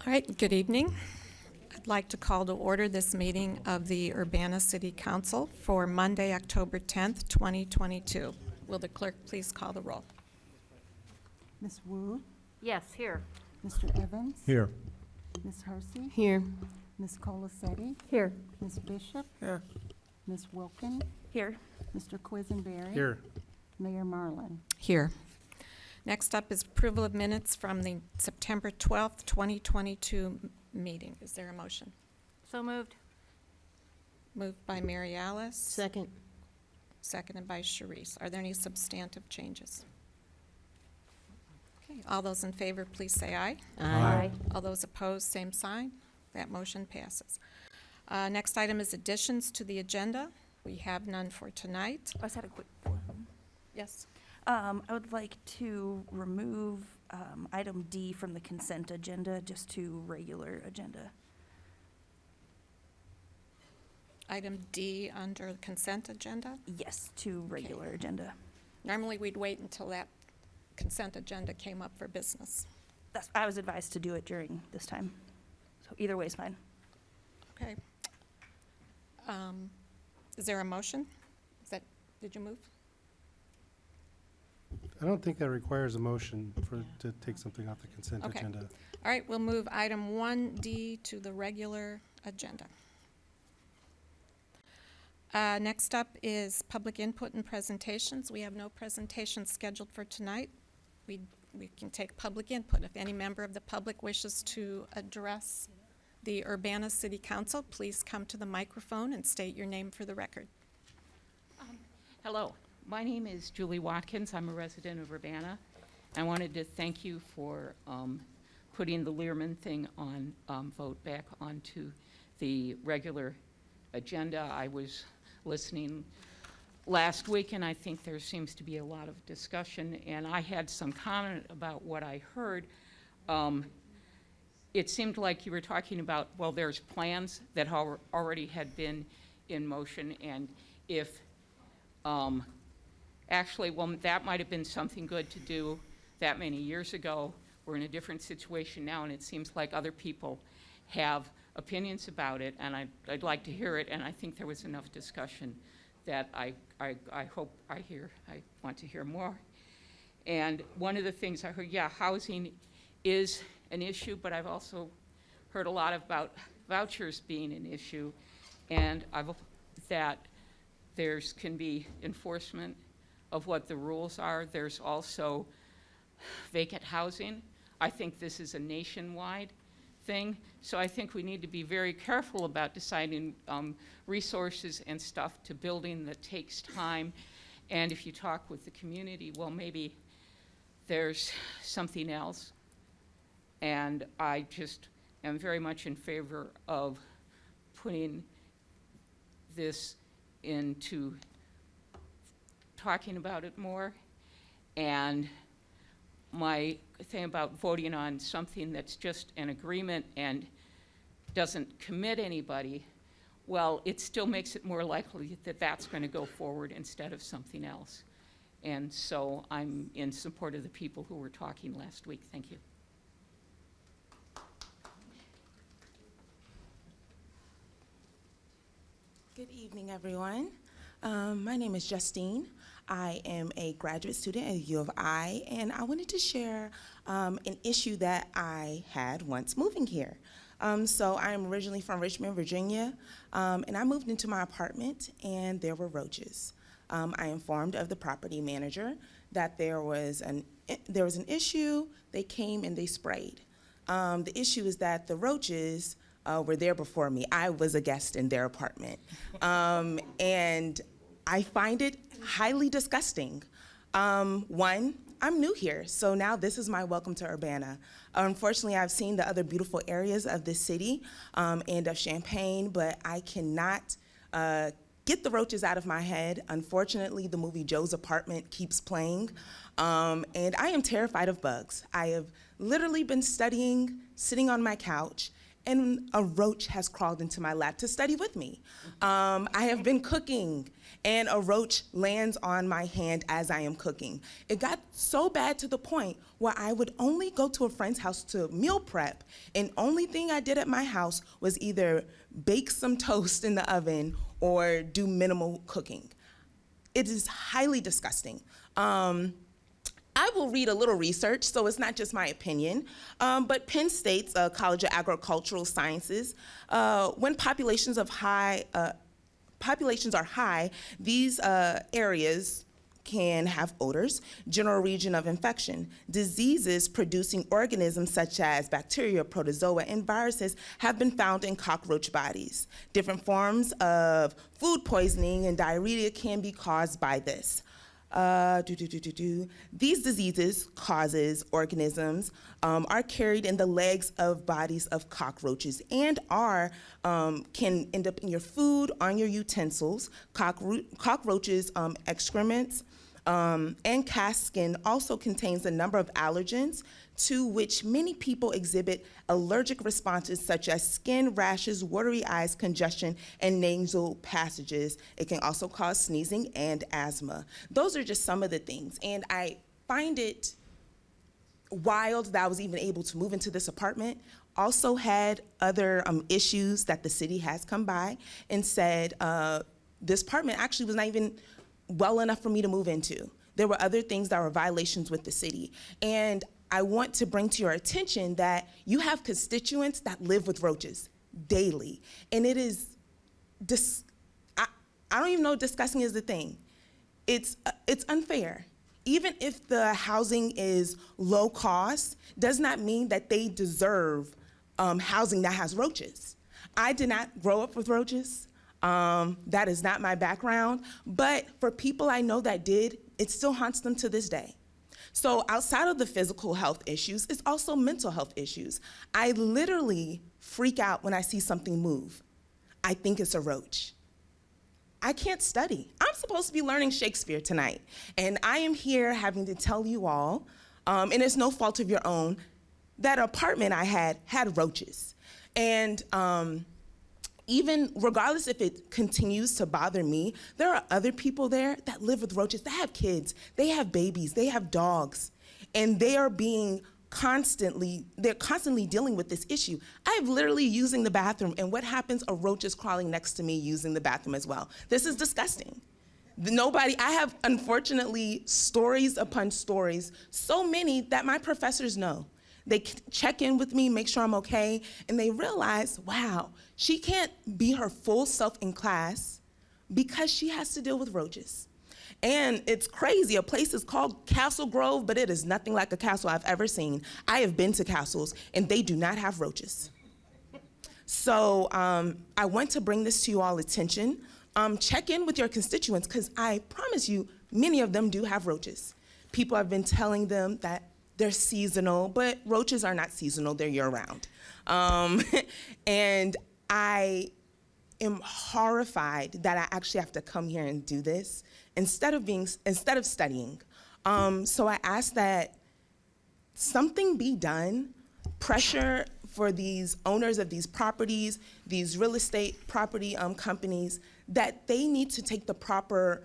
All right, good evening. I'd like to call to order this meeting of the Urbana City Council for Monday, October 10th, 2022. Will the clerk please call the roll? Ms. Wu, Yes, here. Mr. Evans, Here. Ms. Hersey, Here. Ms. Colacetti, Here. Ms. Bishop, Here. Ms. Wilkin, Here. Mr. Quisenberry, Here. Mayor Marlin. Here. Next up is approval of minutes from the September 12th, 2022 meeting. Is there a motion? So moved. Moved by Mary Alice. Second. Seconded by Sharice. Are there any substantive changes? Okay, all those in favor, please say aye. Aye. All those opposed, same sign. That motion passes. Next item is additions to the agenda. We have none for tonight. I just had a quick. Yes. I would like to remove item D from the consent agenda just to regular agenda. Item D under consent agenda. Yes, to regular agenda. Normally, we'd wait until that consent agenda came up for business. I was advised to do it during this time. So either way is fine. Okay. Is there a motion? Did you move? I don't think that requires a motion to take something off the consent Okay. agenda. All right, we'll move item 1D to the regular agenda. Next up is public input and presentations. We have no presentations scheduled for tonight. We can take public input. If any member of the public wishes to address the Urbana City Council, please come to the microphone and state your name for the record. Hello, my name is Julie Watkins. I'm a resident of Urbana. I wanted to thank you for putting the Learman thing on, vote back onto the regular agenda. I was listening last week, and I think there seems to be a lot of discussion, and I had some comment about what I heard. It seemed like you were talking about, well, there's plans that already had been in motion, and if actually, well, that might have been something good to do that many years ago. We're in a different situation now, and it seems like other people have opinions about it, and I'd like to hear it, and I think there was enough discussion that I hope I want to hear more. And one of the things I heard, yeah, housing is an issue, but I've also heard a lot about vouchers being an issue, and that there's can be enforcement of what the rules are. There's also vacant housing. I think this is a nationwide thing, so I think we need to be very careful about deciding resources and stuff to building that takes time. And if you talk with the community, well, maybe there's something else. And I just am very much in favor of putting this into talking about it more. And my thing about voting on something that's just an agreement and doesn't commit anybody, well, it still makes it more likely that that's going to go forward instead of something else. And so I'm in support of the people who were talking last week. Thank you. Good evening, everyone. My name is Justine. I am a graduate student at U of I, and I wanted to share an issue that I had once moving here. So I'm originally from Richmond, Virginia, and I moved into my apartment, and there were roaches. I informed of the property manager that there was an issue. They came and they sprayed. The issue is that the roaches were there before me. I was a guest in their apartment. And I find it highly disgusting. One, I'm new here, so now this is my welcome to Urbana. Unfortunately, I've seen the other beautiful areas of this city and of Champaign, but I cannot get the roaches out of my head. Unfortunately, the movie Joe's Apartment keeps playing, and I am terrified of bugs. I have literally been studying, sitting on my couch, and a roach has crawled into my lap to study with me. I have been cooking, and a roach lands on my hand as I am cooking. It got so bad to the point where I would only go to a friend's house to meal prep, and only thing I did at my house was either bake some toast in the oven or do minimal cooking. It is highly disgusting. I will read a little research, so it's not just my opinion, but Penn State's College of Agricultural Sciences, when populations are high, these areas can have odors, general region of infection. Diseases producing organisms such as bacteria, protozoa, and viruses have been found in cockroach bodies. Different forms of food poisoning and diarrhea can be caused by this. These diseases, causes, organisms are carried in the legs of bodies of cockroaches and can end up in your food, on your utensils. Cockroaches' excrements and cast skin also contains a number of allergens to which many people exhibit allergic responses such as skin rashes, watery eyes, congestion, and nasal passages. It can also cause sneezing and asthma. Those are just some of the things, and I find it wild that I was even able to move into this apartment. Also had other issues that the city has come by and said this apartment actually was not even well enough for me to move into. There were other things that were violations with the city. And I want to bring to your attention that you have constituents that live with roaches daily. And it is, I don't even know if disgusting is the thing. It's unfair. Even if the housing is low cost, does not mean that they deserve housing that has roaches. I did not grow up with roaches. That is not my background. But for people I know that did, it still haunts them to this day. So outside of the physical health issues, it's also mental health issues. I literally freak out when I see something move. I think it's a roach. I can't study. I'm supposed to be learning Shakespeare tonight, and I am here having to tell you all, and it's no fault of your own, that apartment I had roaches. And even regardless if it continues to bother me, there are other people there that live with roaches. They have kids, they have babies, they have dogs, and they're constantly dealing with this issue. I'm literally using the bathroom, and what happens? A roach is crawling next to me using the bathroom as well. This is disgusting. I have, unfortunately, stories upon stories, so many that my professors know. They check in with me, make sure I'm okay, and they realize, wow, she can't be her full self in class because she has to deal with roaches. And it's crazy, a place is called Castle Grove, but it is nothing like a castle I've ever seen. I have been to castles, and they do not have roaches. So I want to bring this to you all attention. Check in with your constituents, because I promise you, many of them do have roaches. People have been telling them that they're seasonal, but roaches are not seasonal, they're year-round. And I am horrified that I actually have to come here and do this instead of studying. So I ask that something be done, pressure for these owners of these properties, these real estate property companies, that they need to take the proper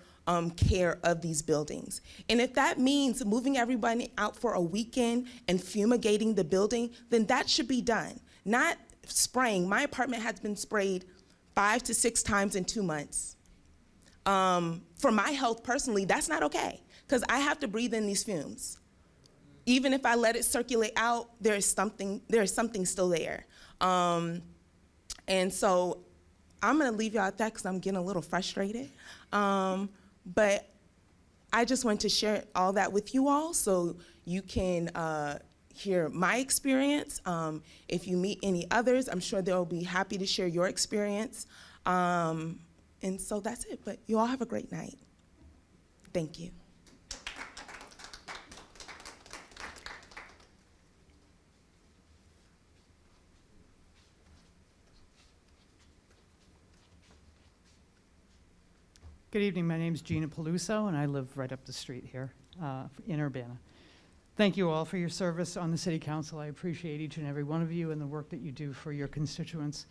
care of these buildings. And if that means moving everybody out for a weekend and fumigating the building, then that should be done. Not spraying. My apartment has been sprayed 5 to 6 times in 2 months. For my health personally, that's not okay, because I have to breathe in these fumes. Even if I let it circulate out, there is something still there. And so I'm gonna leave y'all at that because I'm getting a little frustrated. But I just want to share all that with you all so you can hear my experience. If you meet any others, I'm sure they'll be happy to share your experience. And so that's it, but you all have a great night. Thank you. Good evening. My name is Gina Peluso, and I live right up the street here in Urbana. Thank you all for your service on the city council. I appreciate each and every one of you and the work that you do for your constituents.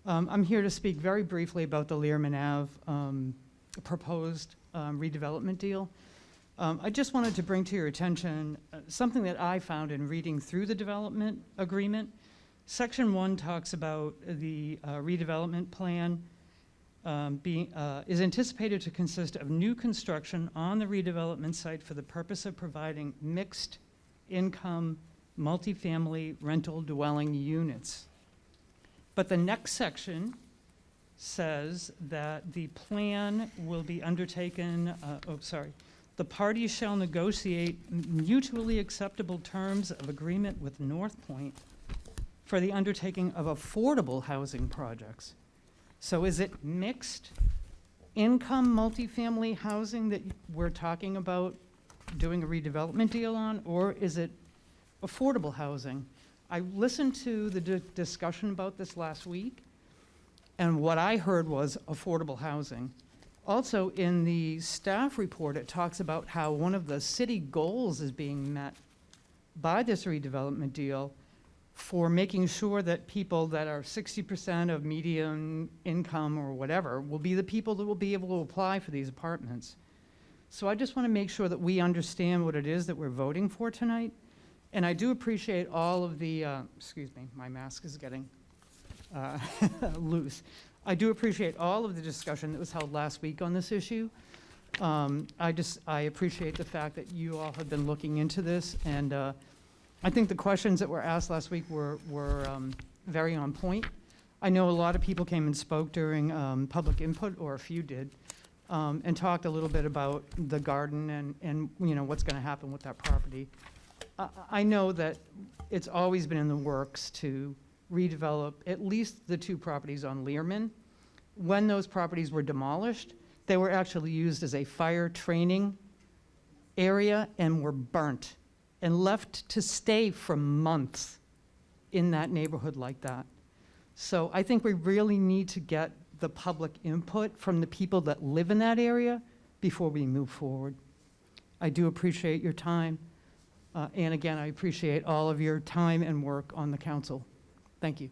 I'm here to speak very briefly about the Learman Ave proposed redevelopment deal. I just wanted to bring to your attention something that I found in reading through the development agreement. Section 1 talks about the redevelopment plan is anticipated to consist of new construction on the redevelopment site for the purpose of providing mixed income multifamily rental dwelling units. But the next section says that the plan will be undertaken, the parties shall negotiate mutually acceptable terms of agreement with North Point for the undertaking of affordable housing projects. So is it mixed income multifamily housing that we're talking about doing a redevelopment deal on, or is it affordable housing? I listened to the discussion about this last week, and what I heard was affordable housing. Also, in the staff report, it talks about how one of the city goals is being met by this redevelopment deal for making sure that people that are 60% of median income or whatever will be the people that will be able to apply for these apartments. So I just want to make sure that we understand what it is that we're voting for tonight. And I do appreciate all of the, excuse me, my mask is getting loose. I do appreciate all of the discussion that was held last week on this issue. I appreciate the fact that you all have been looking into this, and I think the questions that were asked last week were very on point. I know a lot of people came and spoke during public input, or a few did, and talked a little bit about the garden and you know, what's going to happen with that property. I know that it's always been in the works to redevelop at least the 2 properties on Learman. When those properties were demolished, they were actually used as a fire training area and were burnt and left to stay for months in that neighborhood like that. So I think we really need to get the public input from the people that live in that area before we move forward. I do appreciate your time. And again, I appreciate all of your time and work on the council. Thank you.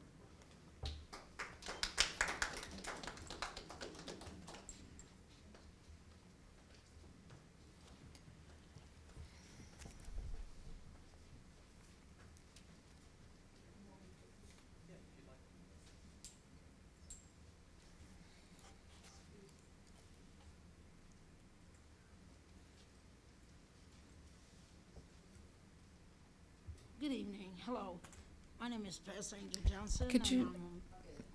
Good evening. Hello. My name is Pastor Angel Johnson. Could you- and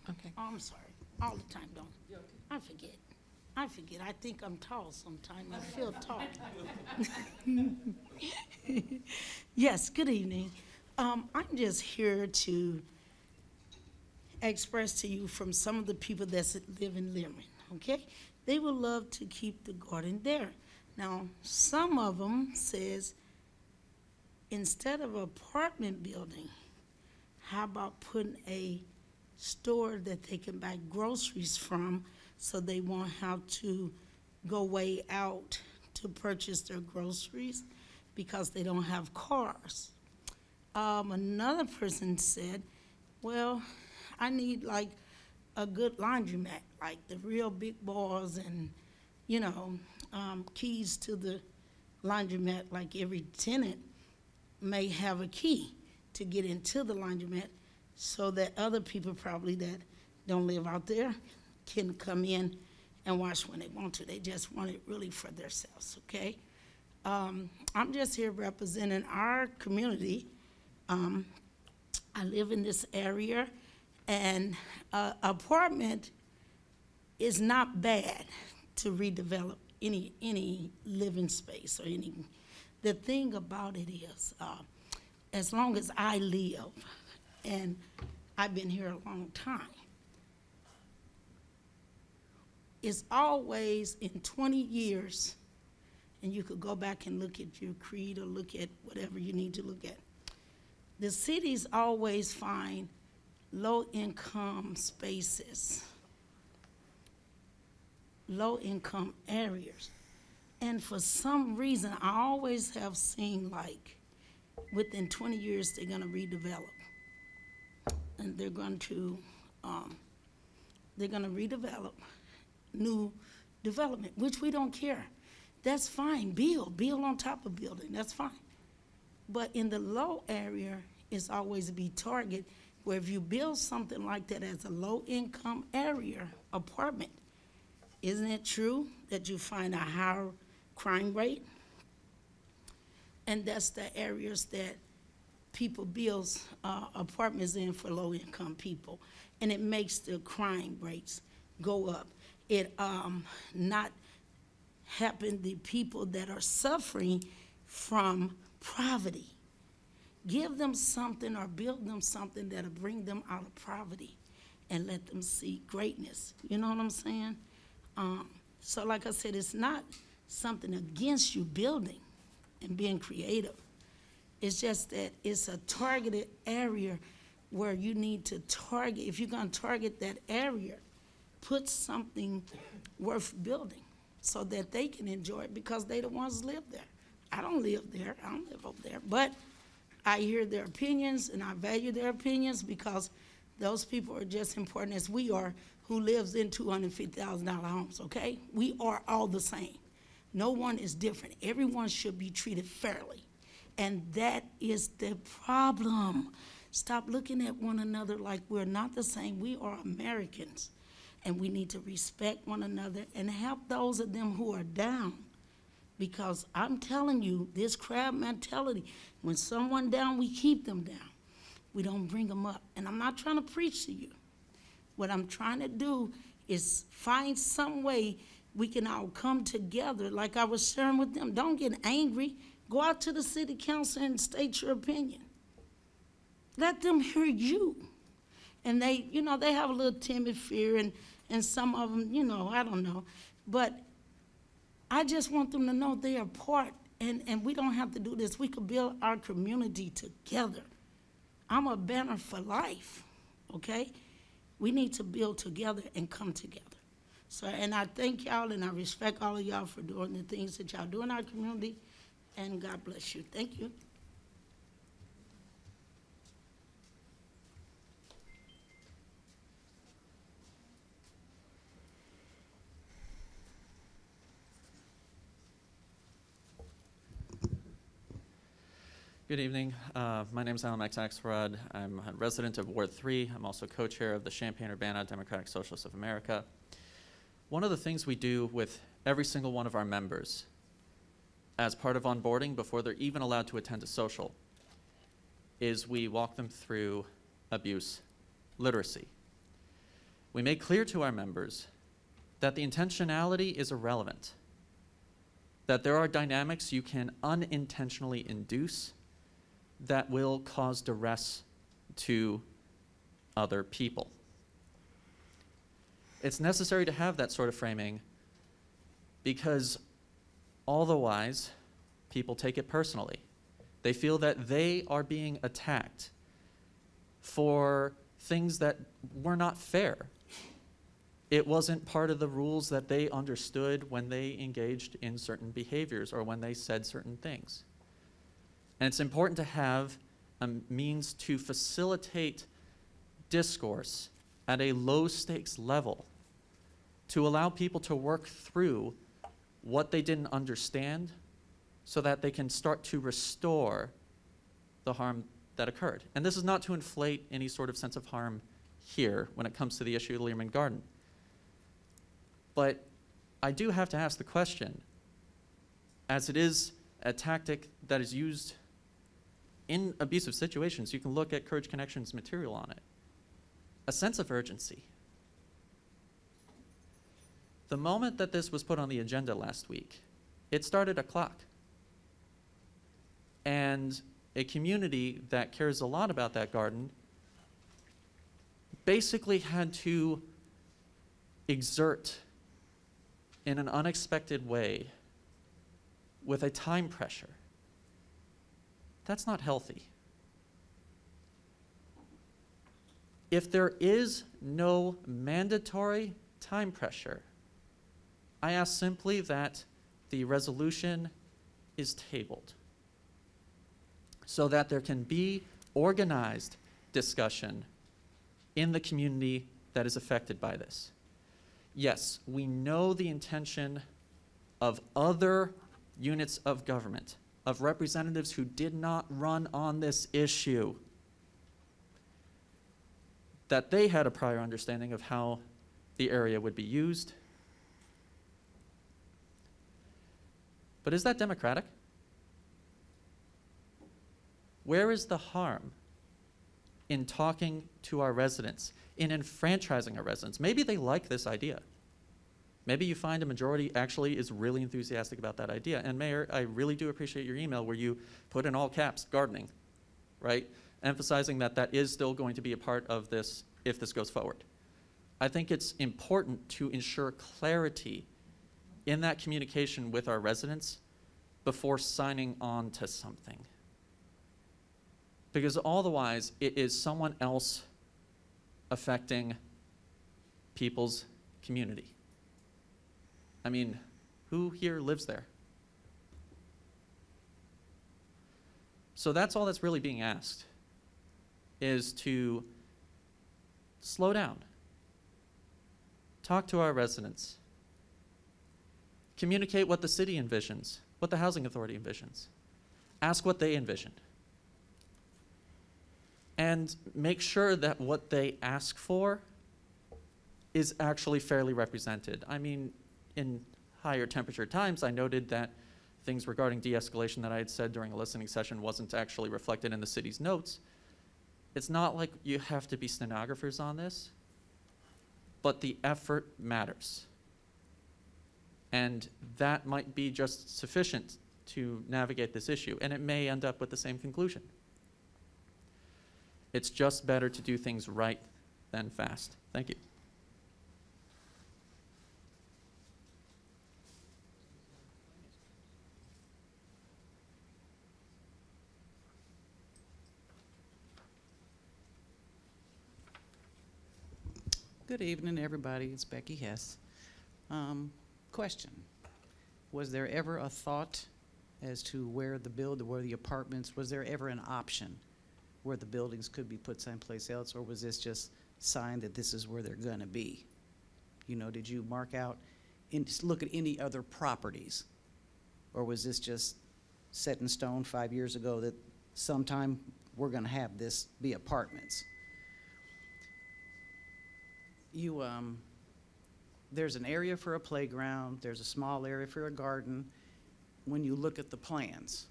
Okay. Oh, I'm sorry. All the time, don't. I forget. I think I'm tall sometimes. I feel tall. Yes, good evening. I'm just here to express to you from some of the people that live in Learman, okay? They would love to keep the garden there. Now, some of them says, instead of apartment building, how about putting a store that they can buy groceries from so they won't have to go way out to purchase their groceries because they don't have cars. Another person said, well, I need like a good laundromat, like the real big balls and, you know, keys to the laundromat, like every tenant may have a key to get into the laundromat so that other people probably that don't live out there can come in and wash when they want to. They just want it really for themselves, okay? I'm just here representing our community. I live in this area, and apartment is not bad to redevelop any living space or any. The thing about it is, as long as I live, and I've been here a long time, it's always in 20 years, and you could go back and look at your creed or look at whatever you need to look at. The cities always find low-income spaces, low-income areas. And for some reason, I always have seen like within 20 years, they're gonna redevelop. And they're going to redevelop new development, which we don't care. That's fine, build on top of building, that's fine. But in the low area, it's always be target, where if you build something like that as a low-income area apartment, isn't it true that you find a higher crime rate? And that's the areas that people build apartments in for low-income people. And it makes the crime rates go up. It not happen the people that are suffering from poverty. Give them something or build them something that'll bring them out of poverty and let them see greatness. You know what I'm saying? So like I said, it's not something against you building and being creative. It's just that it's a targeted area where you need to target. If you're gonna target that area, put something worth building so that they can enjoy it, because they the ones live there. I don't live there, I don't live over there, but I hear their opinions and I value their opinions, because those people are just important as we are who lives in $250,000 homes, okay? We are all the same. No one is different. Everyone should be treated fairly. And that is the problem. Stop looking at one another like we're not the same. We are Americans, and we need to respect one another and help those of them who are down. Because I'm telling you, this crab mentality, when someone down, we keep them down. We don't bring them up. And I'm not trying to preach to you. What I'm trying to do is find some way we can all come together, like I was sharing with them. Don't get angry. Go out to the city council and state your opinion. Let them hear you. And they, you know, they have a little timid fear, and some of them, you know, I don't know. But I just want them to know they are part, and we don't have to do this. We could build our community together. I'm a banner for life, okay? We need to build together and come together. So, and I thank y'all and I respect all of y'all for doing the things that y'all do in our community, and God bless you. Thank you. Good evening. My name is Alan Axelrod. I'm a resident of Ward 3. I'm also co-chair of the Champaign-Urbana Democratic Socialists of America. One of the things we do with every single one of our members as part of onboarding before they're even allowed to attend a social is we walk them through abuse literacy. We make clear to our members that the intentionality is irrelevant, that there are dynamics you can unintentionally induce that will cause duress to other people. It's necessary to have that sort of framing because otherwise people take it personally. They feel that they are being attacked for things that were not fair. It wasn't part of the rules that they understood when they engaged in certain behaviors or when they said certain things. And it's important to have a means to facilitate discourse at a low stakes level to allow people to work through what they didn't understand so that they can start to restore the harm that occurred. And this is not to inflate any sort of sense of harm here when it comes to the issue of Learman Garden. But I do have to ask the question, as it is a tactic that is used in abusive situations, you can look at Courage Connections material on it, a sense of urgency. The moment that this was put on the agenda last week, it started a clock. And a community that cares a lot about that garden basically had to exert in an unexpected way with a time pressure. That's not healthy. If there is no mandatory time pressure, I ask simply that the resolution is tabled. so that there can be organized discussion in the community that is affected by this. Yes, we know the intention of other units of government, of representatives who did not run on this issue, that they had a prior understanding of how the area would be used. But is that democratic? Where is the harm in talking to our residents, in enfranchising our residents? Maybe they like this idea. Maybe you find a majority actually is really enthusiastic about that idea. And Mayor, I really do appreciate your email where you put in all caps, gardening, right? Emphasizing that that is still going to be a part of this if this goes forward. I think it's important to ensure clarity in that communication with our residents before signing on to something. Because otherwise, it is someone else affecting people's community. I mean, who here lives there? So that's all that's really being asked, is to slow down, talk to our residents, communicate what the city envisions, what the housing authority envisions, ask what they envision, and make sure that what they ask for is actually fairly represented. I mean, in higher temperature times, I noted that things regarding de-escalation that I had said during a listening session wasn't actually reflected in the city's notes. It's not like you have to be stenographers on this, but the effort matters. And that might be just sufficient to navigate this issue, and it may end up with the same conclusion. It's just better to do things right than fast. Thank you. Good evening, everybody. It's Becky Hess. Question: was there ever a thought as to where the apartments? Was there ever an option where the buildings could be put someplace else, or was this just signed that this is where they're going to be? You know, did you mark out and look at any other properties, or was this just set in stone 5 years ago that sometime we're going to have this be apartments? There's an area for a playground, there's a small area for a garden when you look at the plans.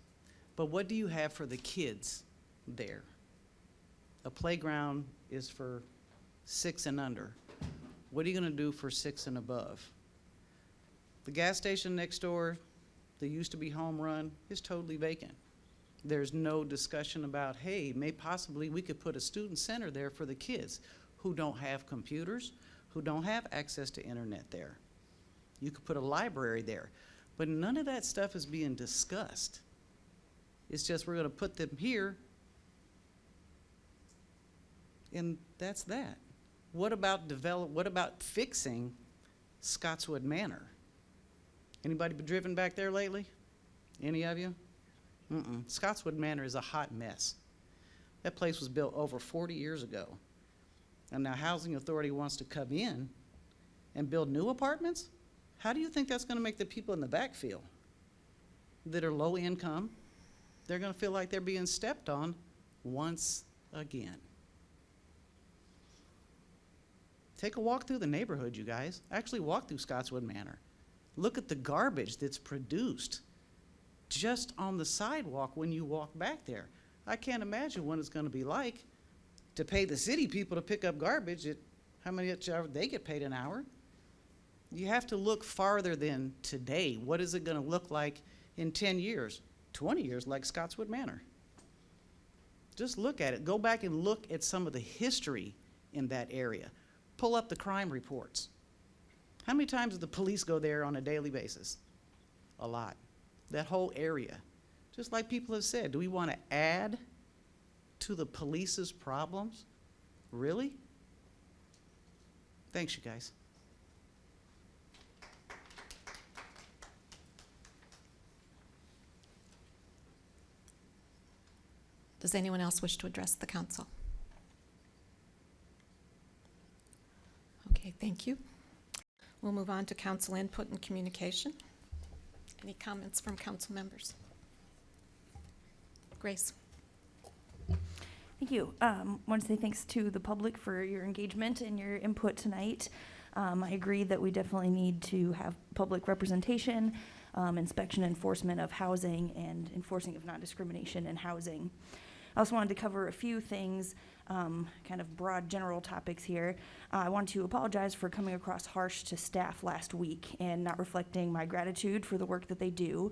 But what do you have for the kids there? A playground is for 6 and under. What are you gonna do for 6 and above? The gas station next door that used to be home run is totally vacant. There's no discussion about, hey, possibly we could put a student center there for the kids who don't have computers, who don't have access to internet there. You could put a library there, but none of that stuff is being discussed. It's just we're gonna put them here, and that's that. What about fixing Scottswood Manor? Anybody been driven back there lately? Any of you? Scottswood Manor is a hot mess. That place was built over 40 years ago. And now Housing Authority wants to come in and build new apartments? How do you think that's gonna make the people in the back feel? That are low income, they're gonna feel like they're being stepped on once again. Take a walk through the neighborhood, you guys. Actually walk through Scottswood Manor. Look at the garbage that's produced just on the sidewalk when you walk back there. I can't imagine what it's gonna be like to pay the city people to pick up garbage at how much they get paid an hour. You have to look farther than today. What is it gonna look like in 10 years, 20 years, like Scottswood Manor? Just look at it. Go back and look at some of the history in that area. Pull up the crime reports. How many times do the police go there on a daily basis? A lot. That whole area. Just like people have said, do we wanna add to the police's problems? Really? Thanks, you guys. Does anyone else wish to address the council? Okay, thank you. We'll move on to council input and communication. Any comments from council members? Grace? Thank you. Want to say thanks to the public for your engagement and your input tonight. I agree that we definitely need to have public representation, inspection enforcement of housing, and enforcing of non-discrimination in housing. I also wanted to cover a few things, kind of broad general topics here. I want to apologize for coming across harsh to staff last week and not reflecting my gratitude for the work that they do.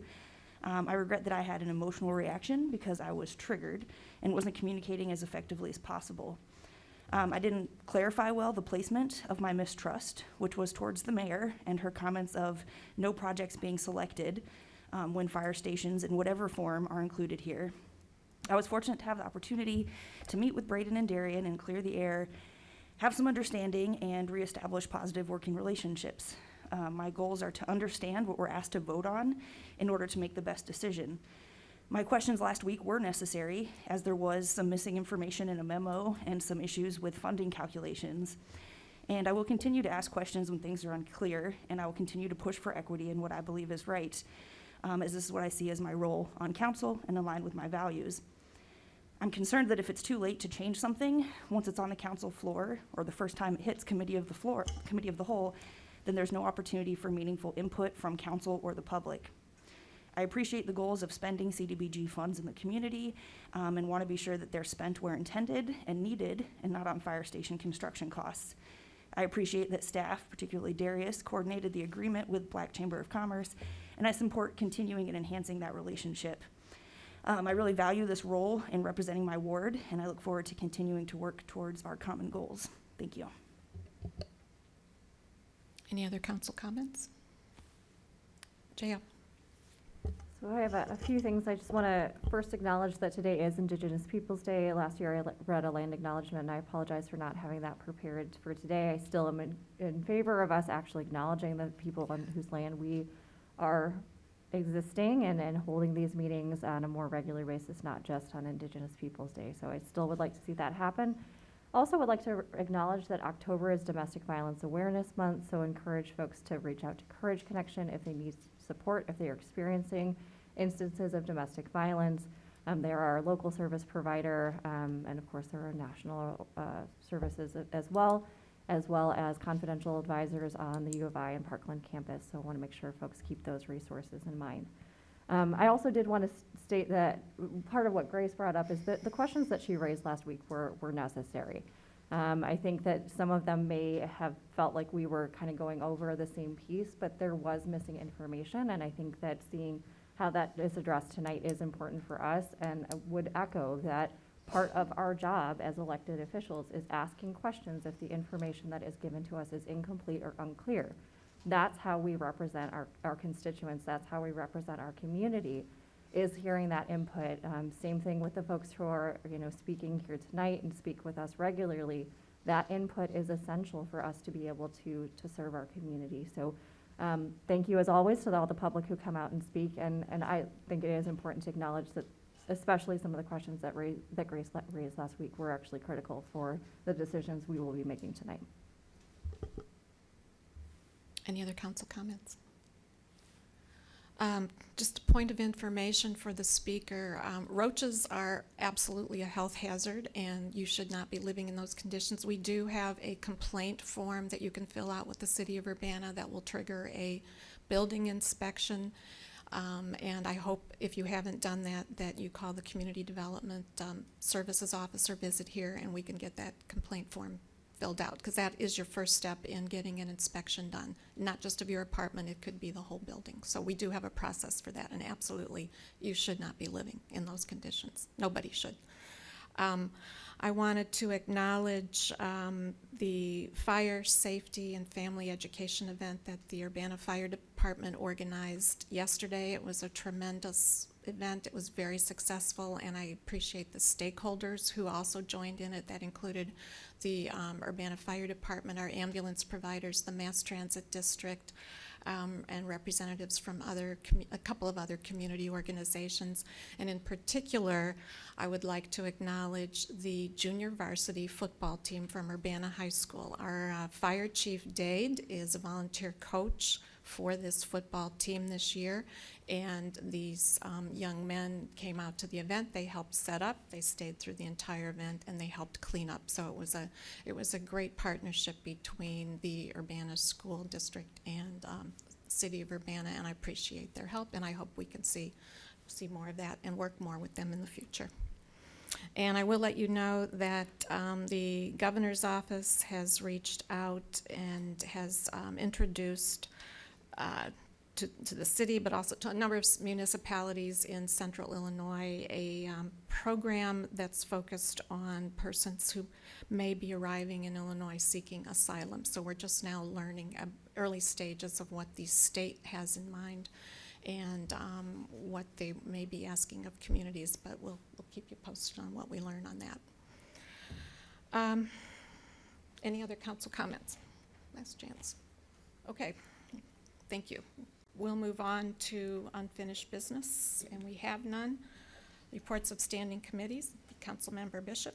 I regret that I had an emotional reaction because I was triggered and wasn't communicating as effectively as possible. I didn't clarify well the placement of my mistrust, which was towards the mayor and her comments of no projects being selected when fire stations in whatever form are included here. I was fortunate to have the opportunity to meet with Braden and Darian and clear the air, have some understanding, and reestablish positive working relationships. My goals are to understand what we're asked to vote on in order to make the best decision. My questions last week were necessary, as there was some missing information in a memo and some issues with funding calculations. And I will continue to ask questions when things are unclear, and I will continue to push for equity in what I believe is right, as this is what I see as my role on council and aligned with my values. I'm concerned that if it's too late to change something, once it's on the council floor, or the first time it hits committee of the whole, then there's no opportunity for meaningful input from council or the public. I appreciate the goals of spending CDBG funds in the community and want to be sure that they're spent where intended and needed and not on fire station construction costs. I appreciate that staff, particularly Darius, coordinated the agreement with Black Chamber of Commerce, and I support continuing and enhancing that relationship. I really value this role in representing my ward, and I look forward to continuing to work towards our common goals. Thank you. Any other council comments? J.L. So I have a few things. I just want to first acknowledge that today is Indigenous Peoples Day. Last year I read a land acknowledgement, and I apologize for not having that prepared for today. I still am in favor of us actually acknowledging the people on whose land we are existing and holding these meetings on a more regular basis, not just on Indigenous Peoples Day. So I still would like to see that happen. Also would like to acknowledge that October is Domestic Violence Awareness Month, so encourage folks to reach out to Courage Connection if they need support, if they are experiencing instances of domestic violence. They're our local service provider, and of course there are national services as well as confidential advisors on the U of I and Parkland campus, so I want to make sure folks keep those resources in mind. I also did want to state that part of what Grace brought up is that the questions that she raised last week were necessary. I think that some of them may have felt like we were kind of going over the same piece, but there was missing information, and I think that seeing how that is addressed tonight is important for us, and I would echo that part of our job as elected officials is asking questions if the information that is given to us is incomplete or unclear. That's how we represent our constituents. That's how we represent our community, is hearing that input. Same thing with the folks who are, speaking here tonight and speak with us regularly. That input is essential for us to be able to serve our community. So thank you as always to all the public who come out and speak. And I think it is important to acknowledge that especially some of the questions that Grace raised last week were actually critical for the decisions we will be making tonight. Any other council comments? Just a point of information for the speaker. Roaches are absolutely a health hazard, and you should not be living in those conditions. We do have a complaint form that you can fill out with the city of Urbana that will trigger a building inspection. And I hope if you haven't done that you call the Community Development Services Office or visit here, and we can get that complaint form filled out, because that is your first step in getting an inspection done, not just of your apartment, it could be the whole building. So we do have a process for that, and absolutely, you should not be living in those conditions. Nobody should. I wanted to acknowledge the fire safety and family education event that the Urbana Fire Department organized yesterday. It was a tremendous event. It was very successful, and I appreciate the stakeholders who also joined in it. That included the Urbana Fire Department, our ambulance providers, the Mass Transit District, and representatives from a couple of other community organizations. And in particular, I would like to acknowledge the junior varsity football team from Urbana High School. Our Fire Chief Dade is a volunteer coach for this football team this year, and these young men came out to the event. They helped set up, they stayed through the entire event, and they helped clean up. So it was a great partnership between the Urbana School District and City of Urbana, and I appreciate their help, and I hope we can see more of that and work more with them in the future. And I will let you know that the governor's office has reached out and has introduced to the city, but also to a number of municipalities in central Illinois, a program that's focused on persons who may be arriving in Illinois seeking asylum. So we're just now learning early stages of what the state has in mind and what they may be asking of communities, but we'll keep you posted on what we learn on that. Any other council comments? Last chance. Okay. Thank you. We'll move on to unfinished business, and we have none. Reports of standing committees. Councilmember Bishop.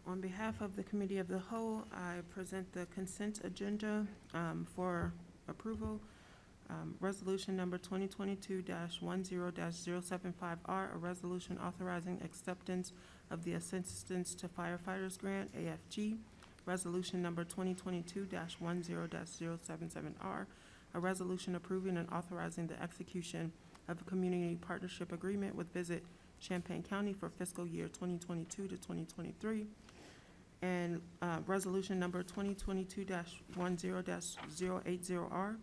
On behalf of the Committee of the Whole, I present the consent agenda for approval. Resolution number 2022-10-075R, a resolution authorizing acceptance of the Assistance to Firefighters Grant, AFG. Resolution number 2022-10-077R, a resolution approving and authorizing the execution of a community partnership agreement with Visit Champaign County for fiscal year 2022 to 2023. And resolution number 2022-10-080R,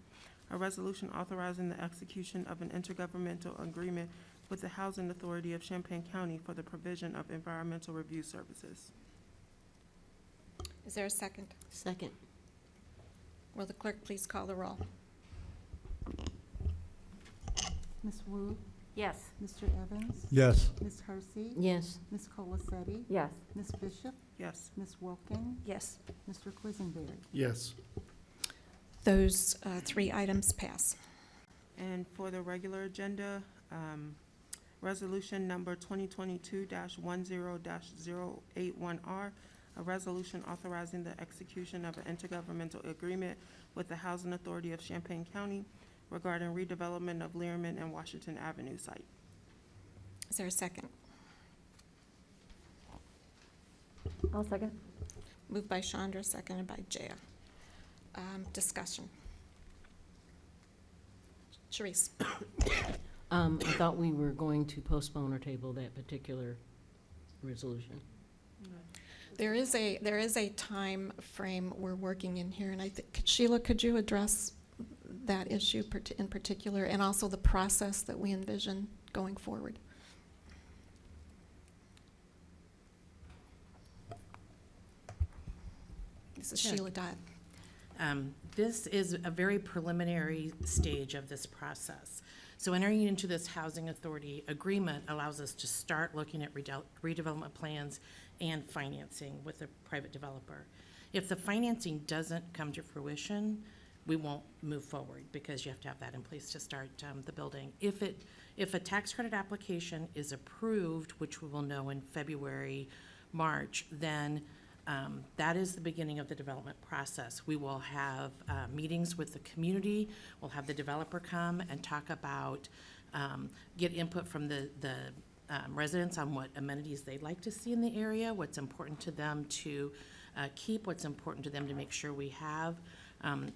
a resolution authorizing the execution of an intergovernmental agreement with the Housing Authority of Champaign County for the provision of environmental review services. Is there a second? Second. Will the clerk please call the roll? Ms. Wu, Yes. Mr. Evans, Yes. Ms. Hersey, Yes. Ms. Colacetti, Yes. Ms. Bishop, Yes. Ms. Wilkin, Yes. Mr. Quisenberry. Yes. Those three items pass. And for the regular agenda, resolution number 2022-10-081R, a resolution authorizing the execution of an intergovernmental agreement with the Housing Authority of Champaign County regarding redevelopment of Learman and Washington Avenue site. Is there a second? I'll second. Moved by Chandra, seconded by Jaya. Discussion. Sharice. I thought we were going to postpone or table that particular resolution. There is a time frame we're working in here, and I think, Sheila, could you address that issue in particular, and also the process that we envision going forward? This is Sure. Sheila Dodd. This is a very preliminary stage of this process. So entering into this housing authority agreement allows us to start looking at redevelopment plans and financing with a private developer. If the financing doesn't come to fruition, we won't move forward because you have to have that in place to start the building. If a tax credit application is approved, which we will know in February, March, then that is the beginning of the development process. We will have meetings with the community. We'll have the developer come and talk about, get input from the residents on what amenities they'd like to see in the area, what's important to them to keep, what's important to them to make sure we have.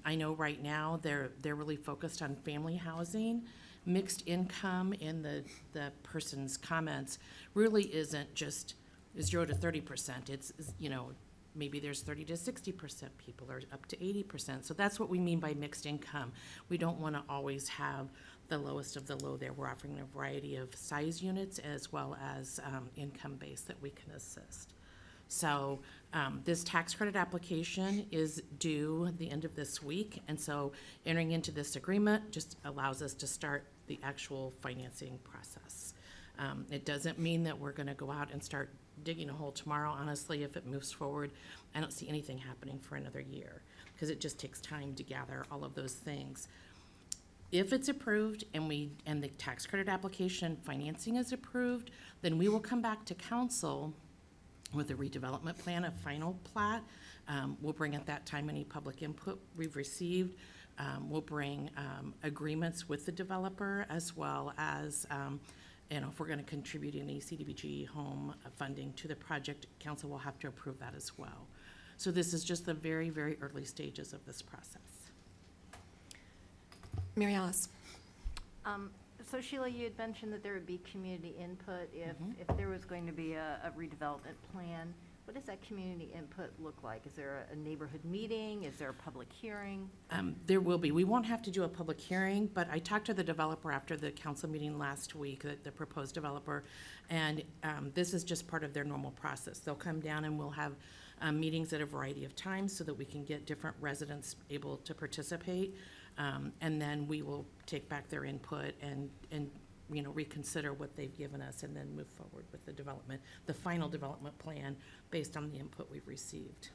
I know right now they're really focused on family housing. Mixed income in the person's comments really isn't just 0 to 30%. It's, maybe there's 30 to 60% people, or up to 80%. So that's what we mean by mixed income. We don't want to always have the lowest of the low there. We're offering a variety of size units as well as income base that we can assist. So this tax credit application is due the end of this week, and so entering into this agreement just allows us to start the actual financing process. It doesn't mean that we're gonna go out and start digging a hole tomorrow. Honestly, if it moves forward, I don't see anything happening for another year, because it just takes time to gather all of those things. If it's approved and the tax credit application financing is approved, then we will come back to council with a redevelopment plan, a final plat. We'll bring at that time any public input we've received. We'll bring agreements with the developer, as well as, if we're gonna contribute any CDBG home funding to the project, council will have to approve that as well. So this is just the very, very early stages of this process. Mary Alice? So Sheila, you had mentioned that there would be community input if there was going to be a redevelopment plan. What does that community input look like? Is there a neighborhood meeting? Is there a public hearing? There will be. We won't have to do a public hearing, but I talked to the developer after the council meeting last week, the proposed developer, and this is just part of their normal process. They'll come down and we'll have meetings at a variety of times so that we can get different residents able to participate. And then we will take back their input and reconsider what they've given us, and then move forward with the final development plan based on the input we've received.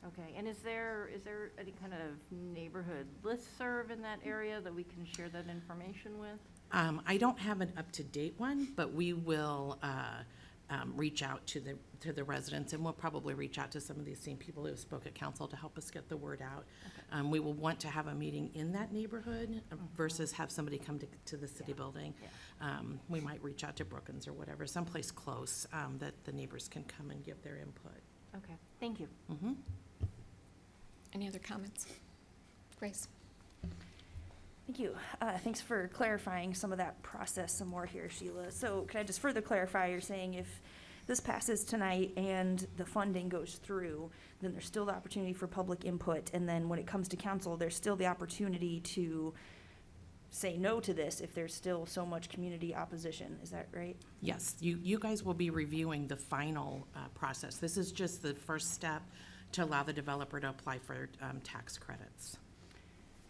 Okay, and is there any kind of neighborhood listserv in that area that we can share that information with? I don't have an up-to-date one, but we will reach out to the residents, and we'll probably reach out to some of these same people who spoke at council to help us get the word out. Okay. We will want to have a meeting in that neighborhood versus have somebody come to the city building. Yeah. We might reach out to Brookins or whatever, someplace close that the neighbors can come and give their input. Okay, thank you. Mhm. Any other comments? Grace? Thank you. Thanks for clarifying some of that process some more here, Sheila. So can I just further clarify, you're saying if this passes tonight and the funding goes through, then there's still the opportunity for public input, and then when it comes to council, there's still the opportunity to say no to this if there's still so much community opposition. Is that right? Yes, you guys will be reviewing the final process. This is just the first step to allow the developer to apply for tax credits.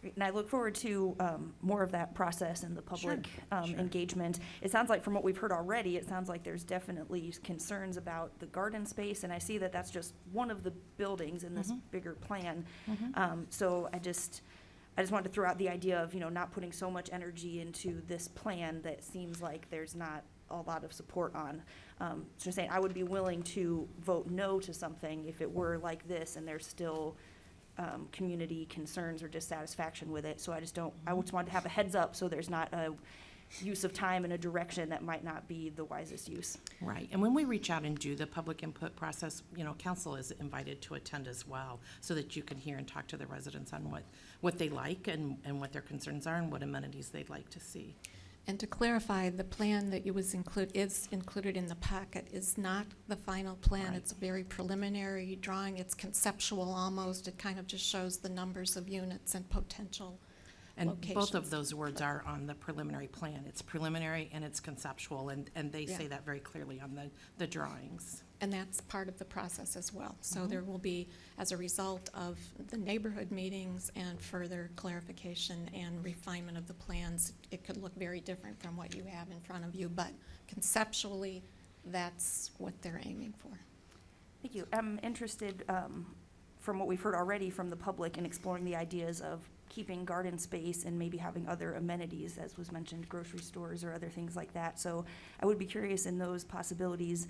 Great. And I look forward to more of that process and the public Sure. engagement. It sounds like from what we've heard already, it sounds like there's definitely concerns about the garden space, and I see that that's just one of the buildings in this bigger plan. So I just wanted to throw out the idea of, not putting so much energy into this plan that seems like there's not a lot of support on. So saying I would be willing to vote no to something if it were like this and there's still community concerns or dissatisfaction with it. So I just wanted to have a heads up so there's not a use of time in a direction that might not be the wisest use. Right, and when we reach out and do the public input process, council is invited to attend as well, so that you can hear and talk to the residents on what they like and what their concerns are and what amenities they'd like to see. And to clarify, the plan that is included in the packet is not the final plan. Right. It's a very preliminary drawing. It's conceptual almost. It kind of just shows the numbers of units and potential And locations. both of those words are on the preliminary plan. It's preliminary and it's conceptual, and they say Yeah. that very clearly on the drawings. And that's part of the process as well. So there will be, as a result of the neighborhood meetings and further clarification and refinement of the plans, it could look very different from what you have in front of you, but conceptually, that's what they're aiming for. Thank you. I'm interested, from what we've heard already from the public, in exploring the ideas of keeping garden space and maybe having other amenities, as was mentioned, grocery stores or other things like that. So I would be curious in those possibilities.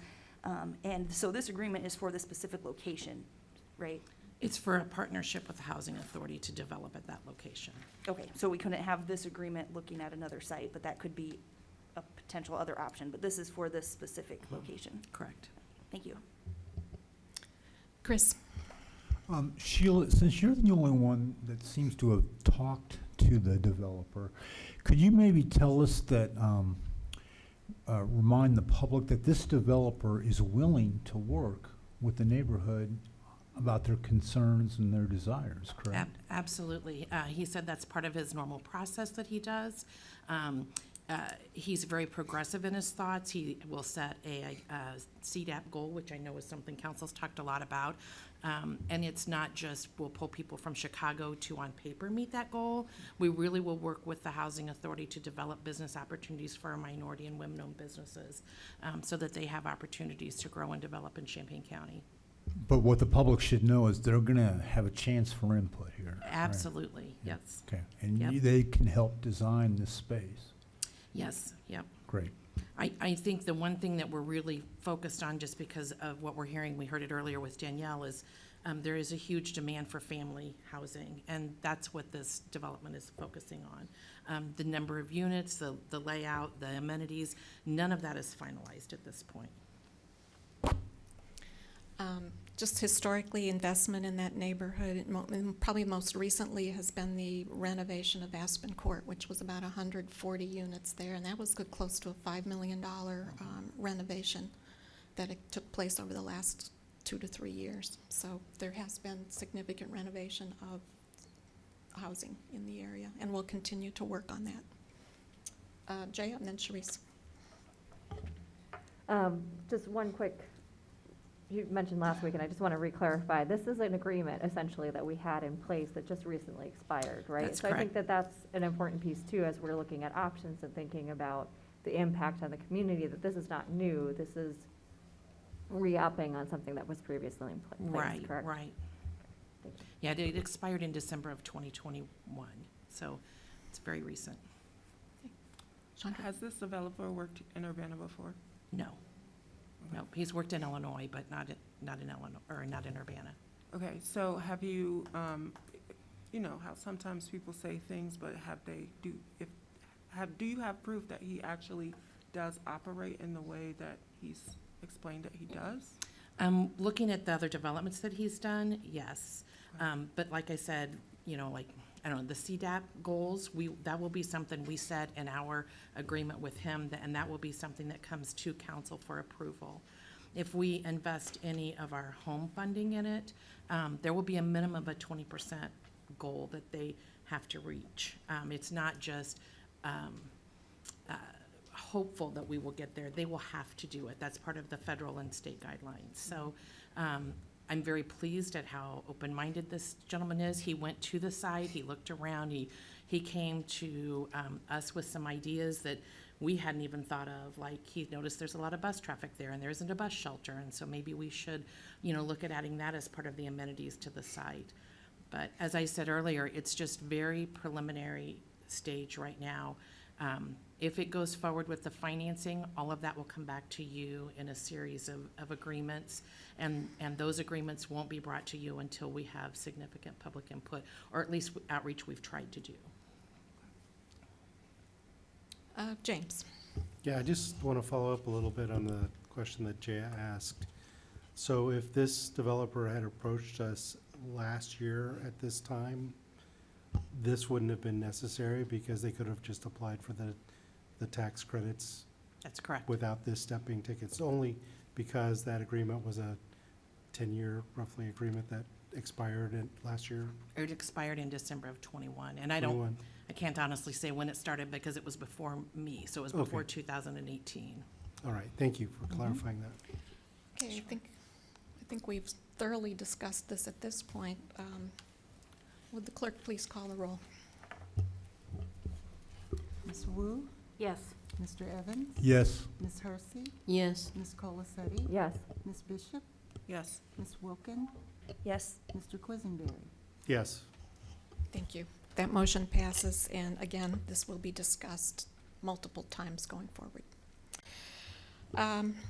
And so this agreement is for the specific location, right? It's for a partnership with the Housing Authority to develop at that location. Okay, so we couldn't have this agreement looking at another site, but that could be a potential other option. But this is for this specific location. Correct. Thank you. Chris? Sheila, since you're the only one that seems to have talked to the developer, could you maybe tell us that, remind the public that this developer is willing to work with the neighborhood about their concerns and their desires, correct? Absolutely. He said that's part of his normal process that he does. He's very progressive in his thoughts. He will set a CDAP goal, which I know is something council's talked a lot about. And it's not just we'll pull people from Chicago to on paper meet that goal. We really will work with the Housing Authority to develop business opportunities for our minority and women-owned businesses so that they have opportunities to grow and develop in Champaign County. But what the public should know is they're gonna have a chance for input here. right? Absolutely, yes. Okay, and Yep. they can help design this space. Yes, yep. Great. I think the one thing that we're really focused on, just because of what we're hearing, we heard it earlier with Danielle, is there is a huge demand for family housing, and that's what this development is focusing on. The number of units, the layout, the amenities, none of that is finalized at this point. Just historically, investment in that neighborhood, and probably most recently has been the renovation of Aspen Court, which was about 140 units there, and that was close to a $5 million renovation that it took place over the last 2 to 3 years. So there has been significant renovation of housing in the area, and we'll continue to work on that. Jay, and then Sharice. Just one quick, you mentioned last week, and I just want to re-clarify, this is an agreement essentially that we had in place that just recently expired, right? That's So I think correct. that that's an important piece too, as we're looking at options and thinking about the impact on the community, that this is not new, this is re-upping on something that was previously in place, Right, correct? right. Thank you. Yeah, it expired in December of 2021, so it's very recent. Chandra? Has this developer worked in Urbana before? No. No, he's worked in Illinois, but not in Illinois, or not in Urbana. Okay, so have you, you know, how sometimes people say things, but do you have proof that he actually does operate in the way that he's explained that he does? Looking at the other developments that he's done, yes. But like I said, you know, like, I don't know, the CDAP goals, that will be something we set in our agreement with him, and that will be something that comes to council for approval. If we invest any of our home funding in it, there will be a minimum of a 20% goal that they have to reach. It's not just hopeful that we will get there. They will have to do it. That's part of the federal and state guidelines. So I'm very pleased at how open-minded this gentleman is. He went to the site, he looked around, he came to us with some ideas that we hadn't even thought of, like he noticed there's a lot of bus traffic there and there isn't a bus shelter, and so maybe we should, you know, look at adding that as part of the amenities to the site. But as I said earlier, it's just very preliminary stage right now. If it goes forward with the financing, all of that will come back to you in a series of agreements, and those agreements won't be brought to you until we have significant public input, or at least outreach we've tried to do. James. Yeah, I just want to follow up a little bit on the question that Jay asked. So if this developer had approached us last year at this time, this wouldn't have been necessary because they could have just applied for the tax credits That's correct. without this stepping tickets, only because that agreement was a 10-year roughly agreement that expired last year. It expired in December of '21, and I 21. can't honestly say when it started because it was before me, so it was before Okay. 2018. All right, thank you for clarifying that. Okay, I think we've thoroughly discussed this at this point. Would the clerk please call the roll? Ms. Wu, Yes. Mr. Evans, Yes. Ms. Hersey, Yes. Ms. Colacetti, Yes. Ms. Bishop, Yes. Ms. Wilkin, Yes. Mr. Quisenberry. Yes. Thank you. That motion passes, and again, this will be discussed multiple times going forward.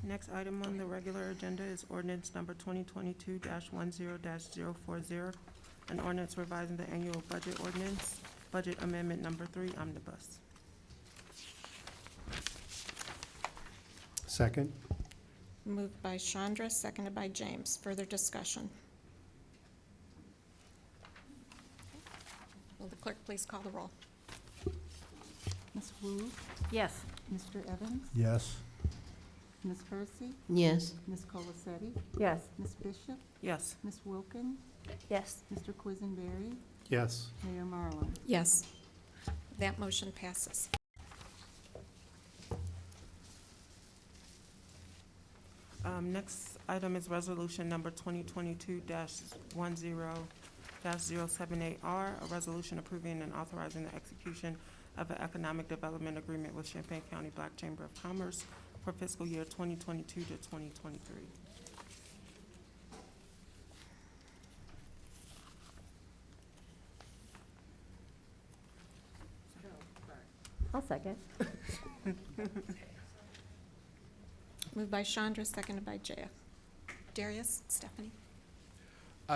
Next item on the regular agenda is ordinance number 2022-10-040, an ordinance revising the annual budget ordinance, budget amendment number 3, omnibus. Second? Moved by Chandra, seconded by James. Further discussion? Will the clerk please call the roll? Ms. Wu, Yes. Mr. Evans, Yes. Ms. Hersey, Yes. Ms. Colacetti, Yes. Ms. Bishop, Yes. Ms. Wilkin, Yes. Mr. Quisenberry, Yes. Mayor Marlin. Yes. That motion passes. Next item is resolution number 2022-10-078R, a resolution approving and authorizing the execution of an economic development agreement with Champaign County Black Chamber of Commerce for fiscal year 2022 to 2023. I'll second. Moved by Chandra, seconded by Jaya. Darius, Stephanie?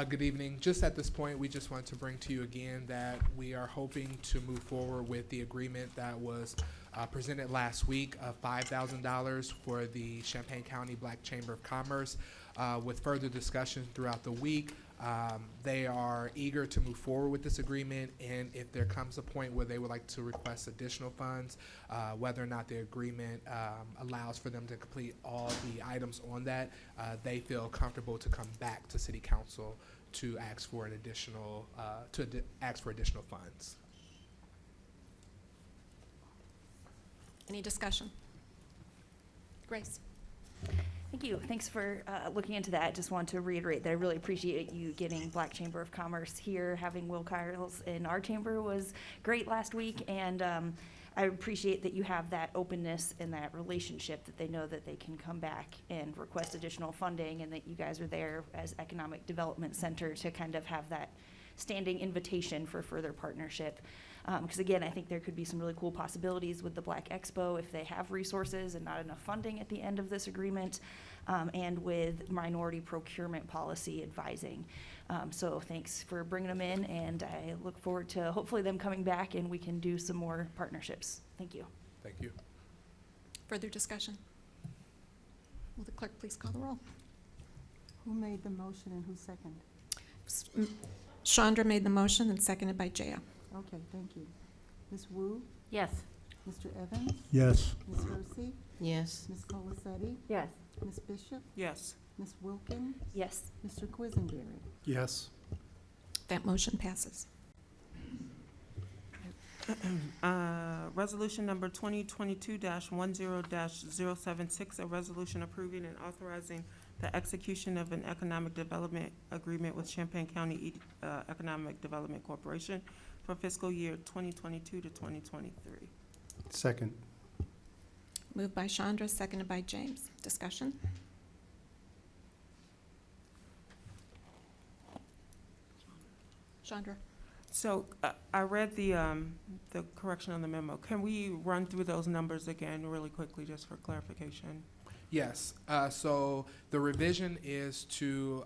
Good evening. Just at this point, we just want to bring to you again that we are hoping to move forward with the agreement that was presented last week of $5,000 for the Champaign County Black Chamber of Commerce. With further discussion throughout the week, they are eager to move forward with this agreement, and if there comes a point where they would like to request additional funds, whether or not the agreement allows for them to complete all the items on that, they feel comfortable to come back to City Council to ask for an additional ask for additional funds. Any discussion? Grace? Thank you. Thanks for looking into that. Just want to reiterate that I really appreciate you getting Black Chamber of Commerce here. Having Will Kyles in our chamber was great last week, and I appreciate that you have that openness and that relationship, that they know that they can come back and request additional funding, and that you guys are there as Economic Development Center to kind of have that standing invitation for further partnership. Because again, I think there could be some really cool possibilities with the Black Expo if they have resources and not enough funding at the end of this agreement, and with minority procurement policy advising. So thanks for bringing them in, and I look forward to hopefully them coming back and we can do some more partnerships. Thank you. Thank you. Further discussion? Will the clerk please call the roll? Who made the motion and who seconded? Chandra made the motion and seconded by Jaya. Okay, thank you. Ms. Wu, Yes. Mr. Evans, Yes. Ms. Hersey, Yes. Ms. Colacetti, Yes. Ms. Bishop, Yes. Ms. Wilkins, Yes. Mr. Quisenberry. Yes. That motion passes. Resolution number 2022-10-076, a resolution approving and authorizing the execution of an economic development agreement with Champaign County Economic Development Corporation for fiscal year 2022 to 2023. Second. Moved by Chandra, seconded by James. Discussion? Chandra? So I read the correction on the memo. Can we run through those numbers again really quickly just for clarification? Yes. So the revision is to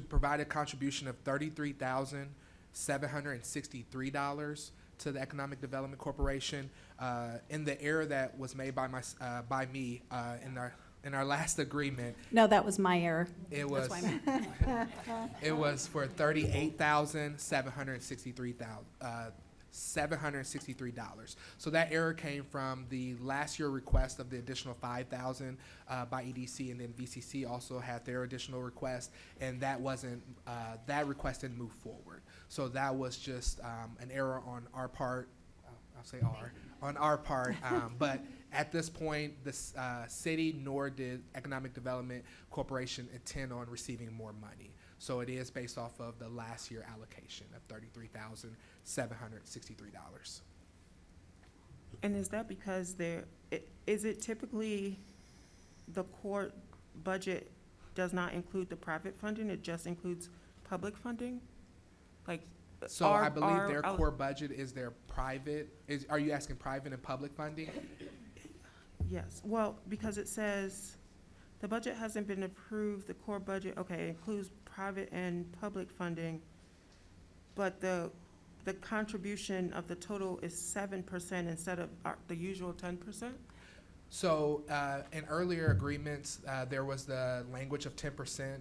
provide a contribution of $33,763 to the Economic Development Corporation. In the error that was made by me in our last agreement, No, that was my error. it was That's why I meant. it was for $38,763. So that error came from the last year request of the additional $5,000 by EDC, and then VCC also had their additional request, and that wasn't that request didn't move forward. So that was just an error on our part. I'll say on our part, but at this point, the city nor did Economic Development Corporation intend on receiving more money. So it is based off of the last year allocation of $33,763. And is that because is it typically the court budget does not include the private funding, it just includes public funding? Like, So I believe their core budget is their private, are you asking private and public funding? Yes, well, because it says, the budget hasn't been approved, the core budget, okay, includes private and public funding, but the contribution of the total is 7% instead of the usual 10%? So in earlier agreements, there was the language of 10%,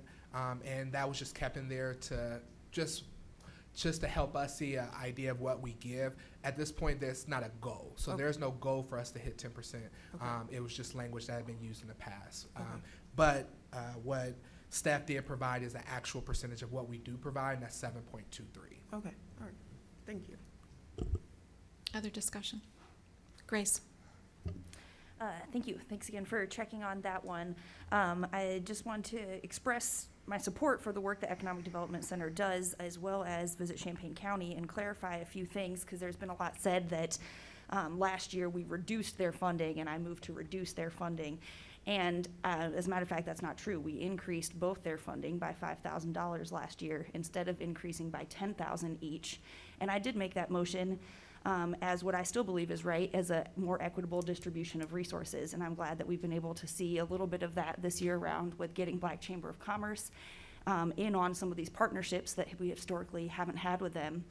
and that was just kept in there to just to help us see an idea of what we give. At this point, there's not a goal. So Okay. there's no goal for us to hit 10%. It was just language that had been used in the past. Okay. But what staff did provide is the actual percentage of what we do provide, and that's 7.23. Okay, all right, thank you. Other discussion? Grace? Thank you. Thanks again for checking on that one. I just want to express my support for the work the Economic Development Center does, as well as Visit Champaign County, and clarify a few things, because there's been a lot said that last year we reduced their funding, and I moved to reduce their funding. And as a matter of fact, that's not true. We increased both their funding by $5,000 last year, instead of increasing by $10,000 each. And I did make that motion as what I still believe is right, as a more equitable distribution of resources. And I'm glad that we've been able to see a little bit of that this year around with getting Black Chamber of Commerce in on some of these partnerships that we historically haven't had with them.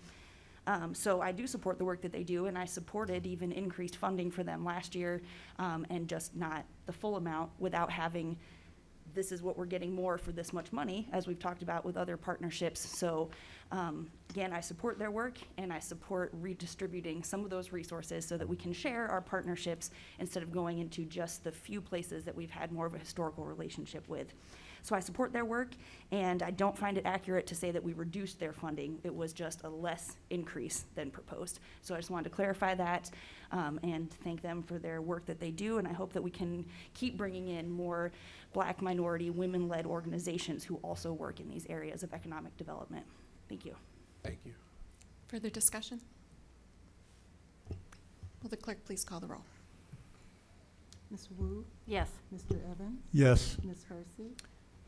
So I do support the work that they do, and I supported even increased funding for them last year, and just not the full amount without having, this is what we're getting more for this much money, as we've talked about with other partnerships. So again, I support their work, and I support redistributing some of those resources so that we can share our partnerships instead of going into just the few places that we've had more of a historical relationship with. So I support their work, and I don't find it accurate to say that we reduced their funding. It was just a less increase than proposed. So I just wanted to clarify that and thank them for their work that they do, and I hope that we can keep bringing in more Black, minority, women-led organizations who also work in these areas of economic development. Thank you. Thank you. Further discussion? Will the clerk please call the roll? Ms. Wu, Yes. Mr. Evans? Yes. Ms. Hersey?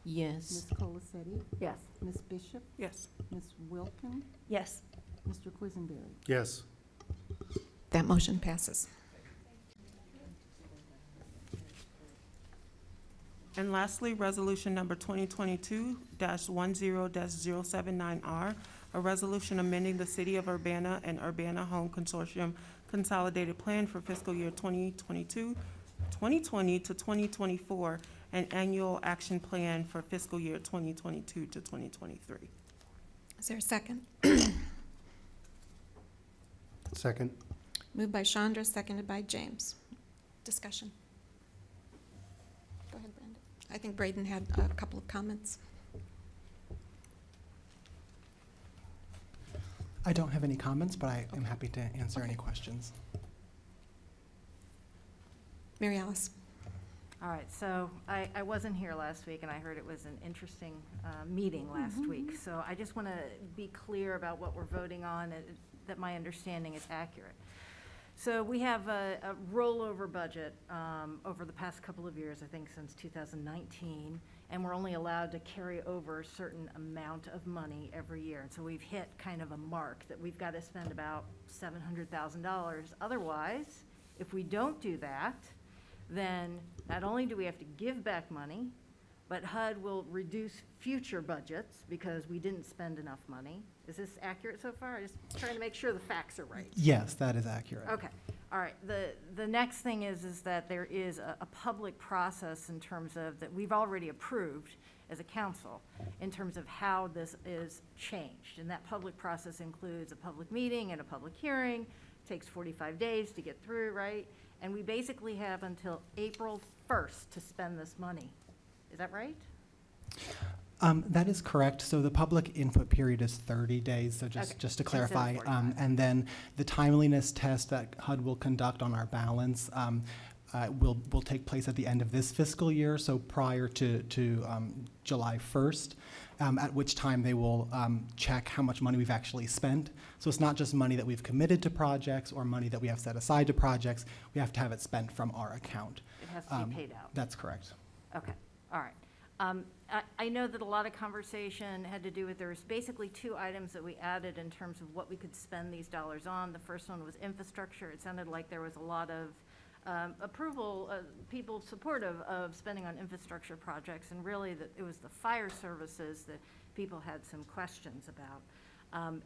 Yes. Ms. Colacetti? Yes. Ms. Bishop? Yes. Ms. Wilkin? Yes. Mr. Quisenberry? Yes. That motion passes. And lastly, resolution number 2022-10-079R, a resolution amending the City of Urbana and Urbana Home Consortium Consolidated Plan for fiscal year 2020 to 2024, and annual action plan for fiscal year 2022 to 2023. Is there a second? Second. Moved by Chandra, seconded by James. Discussion. Go ahead, Brenda. I think Braden had a couple of comments. I don't have any comments, but I am happy to answer any questions. Mary Alice. All right, so I wasn't here last week, and I heard it was an interesting meeting last week. So I just want to be clear about what we're voting on, and that my understanding is accurate. So we have a rollover budget over the past couple of years, I think since 2019, and we're only allowed to carry over a certain amount of money every year. And so we've hit kind of a mark that we've got to spend about $700,000. Otherwise, if we don't do that, then not only do we have to give back money, but HUD will reduce future budgets because we didn't spend enough money. Is this accurate so far? I'm just trying to make sure the facts are right. Yes, that is accurate. Okay, all right. The next thing is that there is a public process in terms of that we've already approved as a council in terms of how this is changed. And that public process includes a public meeting and a public hearing. Takes 45 days to get through, right? And we basically have until April 1st to spend this money. Is that right? That is correct. So the public input period is 30 days. So just Okay. to Instead of clarify, 45. and then the timeliness test that HUD will conduct on our balance will take place at the end of this fiscal year, so prior to July 1st, at which time they will check how much money we've actually spent. So it's not just money that we've committed to projects or money that we have set aside to projects. We have to have it spent from our account. It has to be paid out. That's correct. Okay, all right. I know that a lot of conversation had to do with, there was basically two items that we added in terms of what we could spend these dollars on. The first one was infrastructure. It sounded like there was a lot of approval, people supportive of spending on infrastructure projects, and really that it was the fire services that people had some questions about.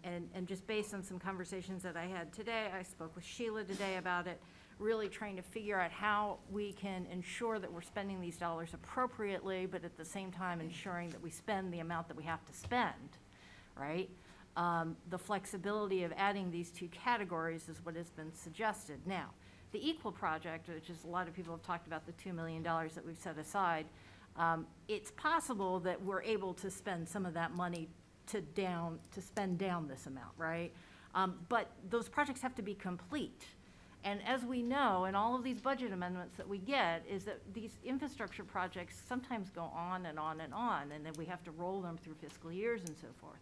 And just based on some conversations that I had today, I spoke with Sheila today about it, really trying to figure out how we can ensure that we're spending these dollars appropriately, but at the same time ensuring that we spend the amount that we have to spend, right? The flexibility of adding these two categories is what has been suggested. Now, the Equal Project, which is a lot of people have talked about the $2 million that we've set aside, it's possible that we're able to spend some of that money to spend down this amount, right? But those projects have to be complete. And as we know, in all of these budget amendments that we get, is that these infrastructure projects sometimes go on and on and on, and then we have to roll them through fiscal years and so forth.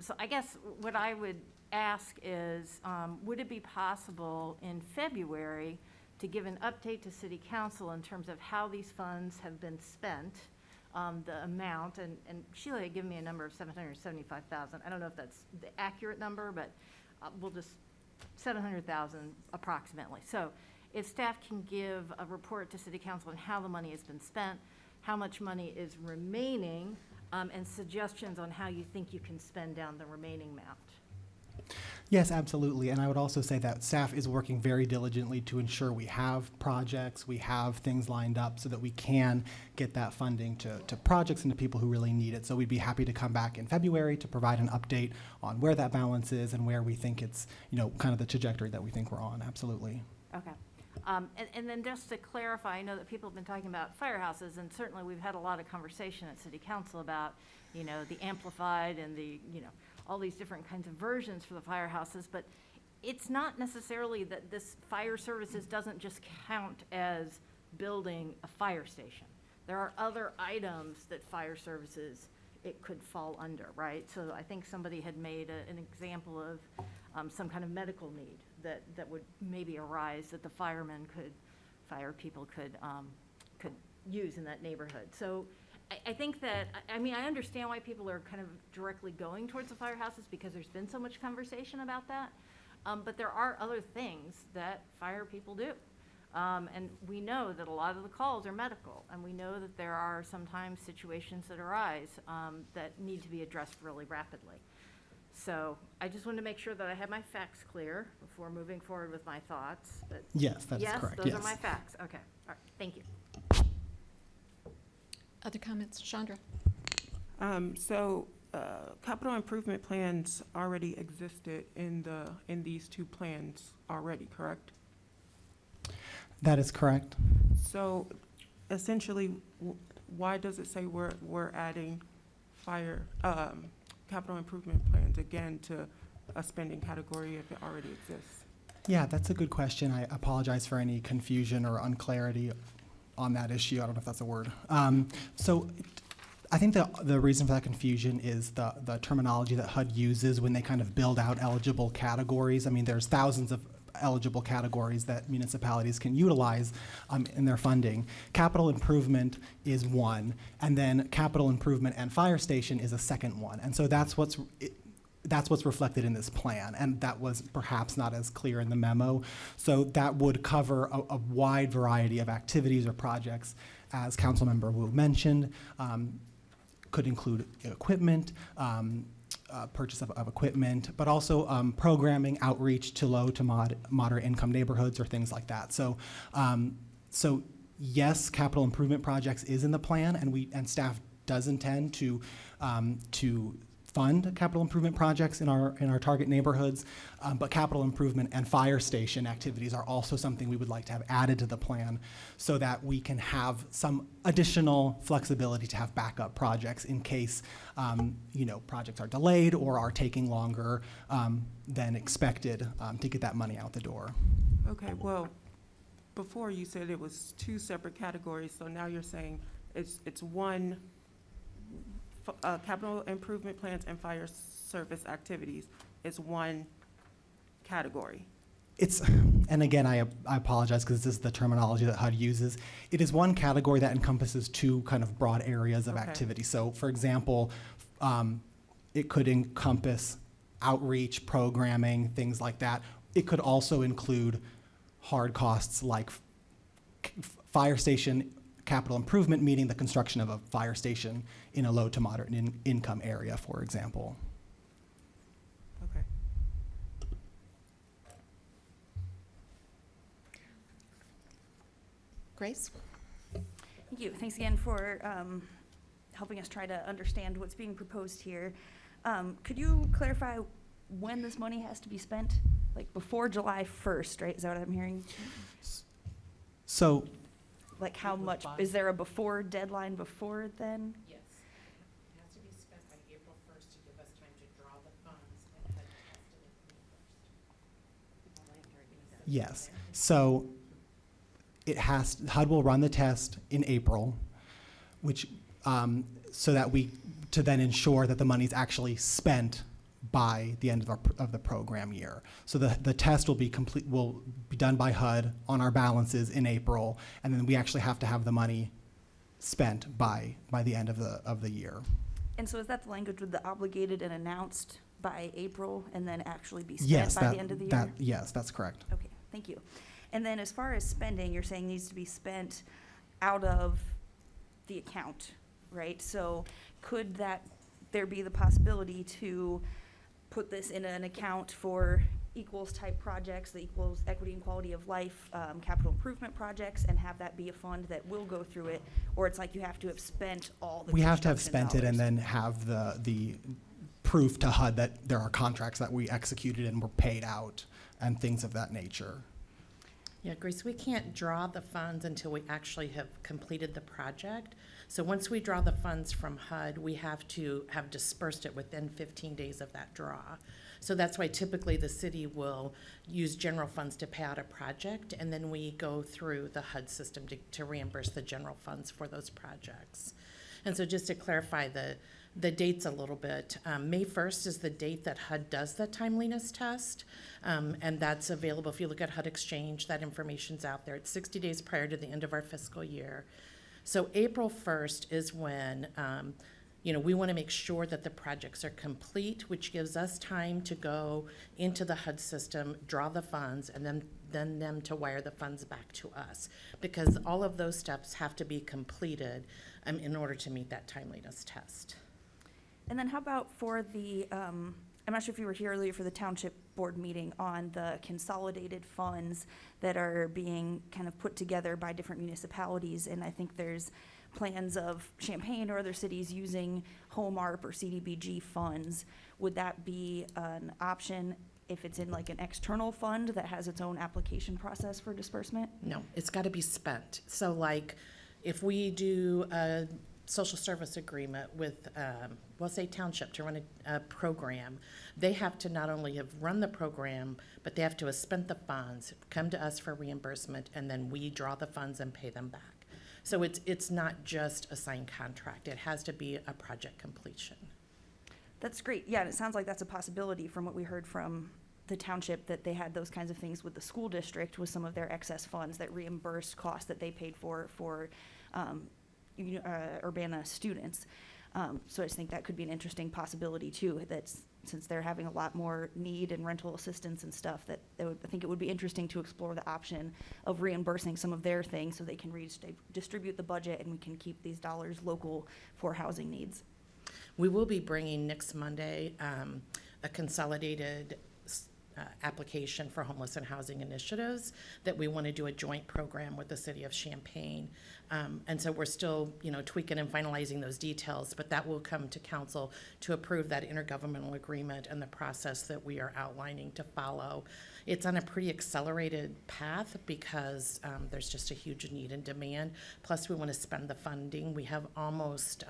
So I guess what I would ask is, would it be possible in February to give an update to City Council in terms of how these funds have been spent, the amount, and Sheila had given me a number of $775,000. I don't know if that's the accurate number, but we'll just, 700,000 approximately. So if staff can give a report to City Council on how the money has been spent, how much money is remaining, and suggestions on how you think you can spend down the remaining amount. Yes, absolutely. And I would also say that staff is working very diligently to ensure we have projects, we have things lined up so that we can get that funding to projects and to people who really need it. So we'd be happy to come back in February to provide an update on where that balance is and where we think it's, kind of the trajectory that we think we're on. Absolutely. Okay. And then just to clarify, I know that people have been talking about firehouses, and certainly we've had a lot of conversation at City Council about, the amplified and the, all these different kinds of versions for the firehouses, but it's not necessarily that this fire services doesn't just count as building a fire station. There are other items that fire services, it could fall under, right? So I think somebody had made an example of some kind of medical need that would maybe arise that the fire people could use in that neighborhood. So I think that, I understand why people are kind of directly going towards the firehouses because there's been so much conversation about that. But there are other things that fire people do. And we know that a lot of the calls are medical, and we know that there are sometimes situations that arise that need to be addressed really rapidly. So I just wanted to make sure that I had my facts clear before moving forward with my thoughts. But Yes, that is correct. Yes, those are my facts. Okay, all right, thank you. Other comments? Chandra? Capital improvement plans already existed in these two plans already, correct? That is correct. So essentially, why does it say we're adding capital improvement plans again to a spending category if it already exists? Yeah, that's a good question. I apologize for any confusion or unclarity on that issue. I don't know if that's a word. So I think the reason for that confusion is the terminology that HUD uses when they kind of build out eligible categories. There's thousands of eligible categories that municipalities can utilize in their funding. Capital improvement is one, and then capital improvement and fire station is a second one. And so that's what's reflected in this plan, and that was perhaps not as clear in the memo. So that would cover a wide variety of activities or projects, as Councilmember Wu mentioned. Could include equipment, purchase of equipment, but also programming, outreach to low to moderate income neighborhoods or things like that. So, yes, capital improvement projects is in the plan, and staff does intend to fund capital improvement projects in our target neighborhoods, but capital improvement and fire station activities are also something we would like to have added to the plan so that we can have some additional flexibility to have backup projects in case projects are delayed or are taking longer than expected to get that money out the door. Okay, well, before you said it was two separate categories, so now you're saying it's one. Capital improvement plans and fire service activities is one category. And again, I apologize because this is the terminology that HUD uses. It is one category that encompasses two kind of broad areas of activity. So, for example, it could encompass outreach, programming, things like that. It could also include hard costs like fire station capital improvement, meaning the construction of a fire station in a low to moderate income area, for example. Okay. Grace? Thank you. Thanks again for helping us try to understand what's being proposed here. Could you clarify when this money has to be spent? Like before July 1st, right? Is that what I'm hearing? So, like how much, is there a before deadline before then? Yes. It has to be spent by April 1st to give us time to draw the funds and HUD Yes. So HUD will run the test in April, which, so that to then ensure that the money's actually spent by the end of the program year. So the test will be done by HUD on our balances in April, and then we actually have to have the money spent by the end of the year. And so is that the language with the obligated and announced by April and then actually be Yes, spent by the end of the year? Yes, that's correct. Okay, thank you. And then as far as spending, you're saying needs to be spent out of the account, right? So could there be the possibility to put this in an account for equals type projects, the equals equity and quality of life, capital improvement projects, and have that be a fund that will go through it? Or it's like you have to have spent all the We have to have construction spent it and dollars? then have the proof to HUD that there are contracts that we executed and were paid out and things of that nature. Yeah, Grace, we can't draw the funds until we actually have completed the project. So once we draw the funds from HUD, we have to have dispersed it within 15 days of that draw. So that's why typically the city will use general funds to pay out a project, and then we go through the HUD system to reimburse the general funds for those projects. And so just to clarify the dates a little bit, May 1st is the date that HUD does the timeliness test, and that's available. If you look at HUD Exchange, that information's out there. It's 60 days prior to the end of our fiscal year. So April 1st is when we want to make sure that the projects are complete, which gives us time to go into the HUD system, draw the funds, and then them to wire the funds back to us, because all of those steps have to be completed in order to meet that timeliness test. And then how about for the, I'm not sure if you were here earlier for the township board meeting on the consolidated funds that are being kind of put together by different municipalities, and I think there's plans of Champaign or other cities using Home ARP or CDBG funds. Would that be an option if it's in like an external fund that has its own application process for disbursement? No, it's got to be spent. So like, if we do a social service agreement with, we'll say township to run a program, they have to not only have run the program, but they have to have spent the funds, come to us for reimbursement, and then we draw the funds and pay them back. So it's not just a signed contract. It has to be a project completion. That's great. Yeah, and it sounds like that's a possibility from what we heard from the township, that they had those kinds of things with the school district with some of their excess funds that reimbursed costs that they paid for Urbana students. So I just think that could be an interesting possibility too, that's, since they're having a lot more need and rental assistance and stuff, I think it would be interesting to explore the option of reimbursing some of their things so they can distribute the budget and we can keep these dollars local for housing needs. We will be bringing next Monday a consolidated application for homeless and housing initiatives that we want to do a joint program with the city of Champaign. And so we're still, tweaking and finalizing those details, but that will come to council to approve that intergovernmental agreement and the process that we are outlining to follow. It's on a pretty accelerated path because there's just a huge need and demand. Plus, we want to spend the funding. We have almost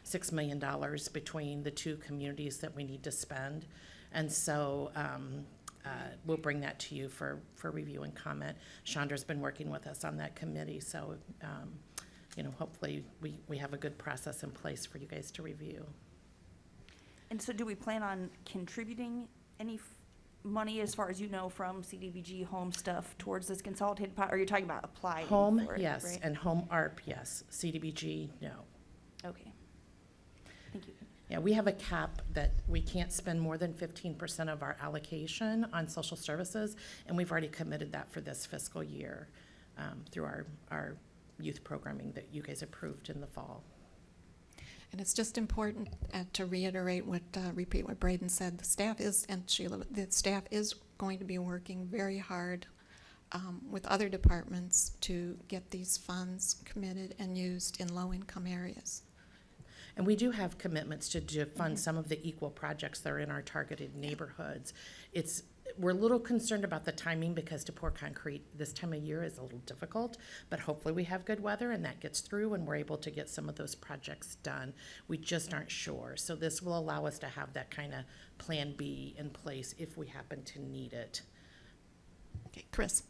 $6 million between the two communities that we need to spend. And so we'll bring that to you for review and comment. Chandra's been working with us on that committee, so hopefully we have a good process in place for you guys to review. And so do we plan on contributing any money, as far as you know, from CDBG home stuff towards this consolidated pot? Or are you talking about applying Home, for it, yes, right? and home ARP, yes. CDBG, no. Okay. Thank you. Yeah, we have a cap that we can't spend more than 15% of our allocation on social services, and we've already committed that for this fiscal year through our youth programming that you guys approved in the fall. And it's just important to reiterate repeat what Braden said. The staff is, and Sheila, the staff is going to be working very hard with other departments to get these funds committed and used in low-income areas. And we do have commitments to fund some of the equal projects that are in our targeted neighborhoods. We're a little concerned about the timing because to pour concrete this time of year is a little difficult, but hopefully we have good weather and that gets through and we're able to get some of those projects done. We just aren't sure. So this will allow us to have that kind of plan B in place if we happen to need it. Okay, Chris?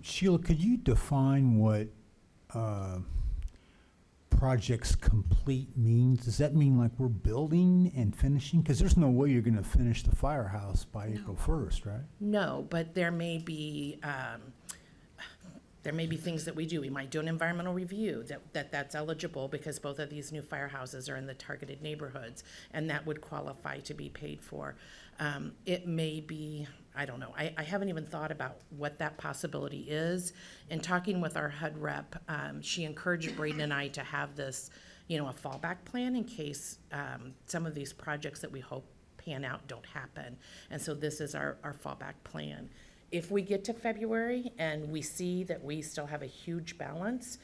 Sheila, could you define what projects complete means? Does that mean like we're building and finishing? Because there's no way you're going to finish the firehouse by April 1st, right? No, but there may be things that we do. We might do an environmental review that's eligible because both of these new firehouses are in the targeted neighborhoods, and that would qualify to be paid for. It may be, I don't know. I haven't even thought about what that possibility is. In talking with our HUD rep, she encouraged Braden and I to have this, a fallback plan in case some of these projects that we hope pan out don't happen. And so this is our fallback plan. If we get to February and we see that we still have a huge balance,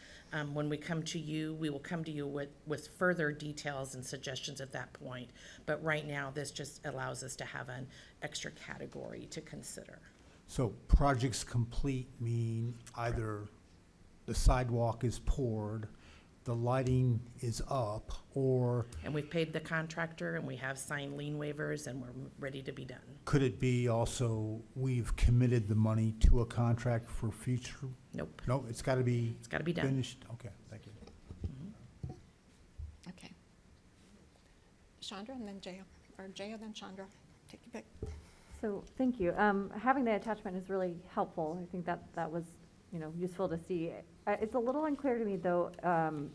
when we come to you, we will come to you with further details and suggestions at that point. But right now, this just allows us to have an extra category to consider. So projects complete mean either the sidewalk is poured, the lighting is up, or And we've paid the contractor and we have signed lien waivers and we're ready to be done. could it be also we've committed the money to a contract for future? Nope. No, it's got to be. It's gotta be done. Finished. Okay, thank you. Okay. Chandra and then Jaya, or Jaya then Chandra. Take your pick. So, thank you. Having the attachment is really helpful. I think that was, useful to see. It's a little unclear to me, though,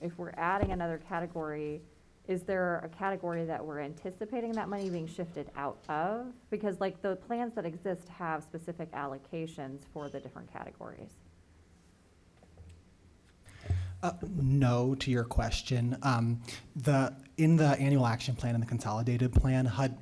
if we're adding another category, is there a category that we're anticipating that money being shifted out of? Because like the plans that exist have specific allocations for the different categories. No to your question. In the annual action plan and the consolidated plan, HUD,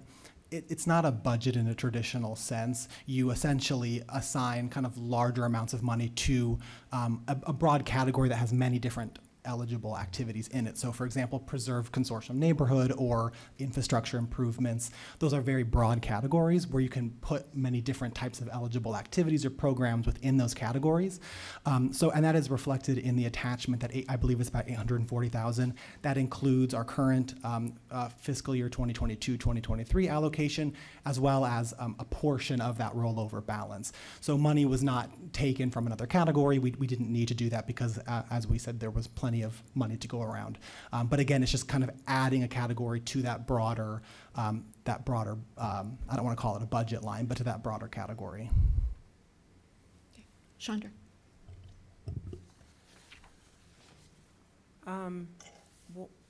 it's not a budget in a traditional sense. You essentially assign kind of larger amounts of money to a broad category that has many different eligible activities in it. So for example, preserve consortium neighborhood or infrastructure improvements. Those are very broad categories where you can put many different types of eligible activities or programs within those categories. And that is reflected in the attachment that I believe is about $840,000. That includes our current fiscal year 2022-2023 allocation, as well as a portion of that rollover balance. So money was not taken from another category. We didn't need to do that because, as we said, there was plenty of money to go around. But again, it's just kind of adding a category to that broader, I don't want to call it a budget line, but to that broader category. Okay. Chandra?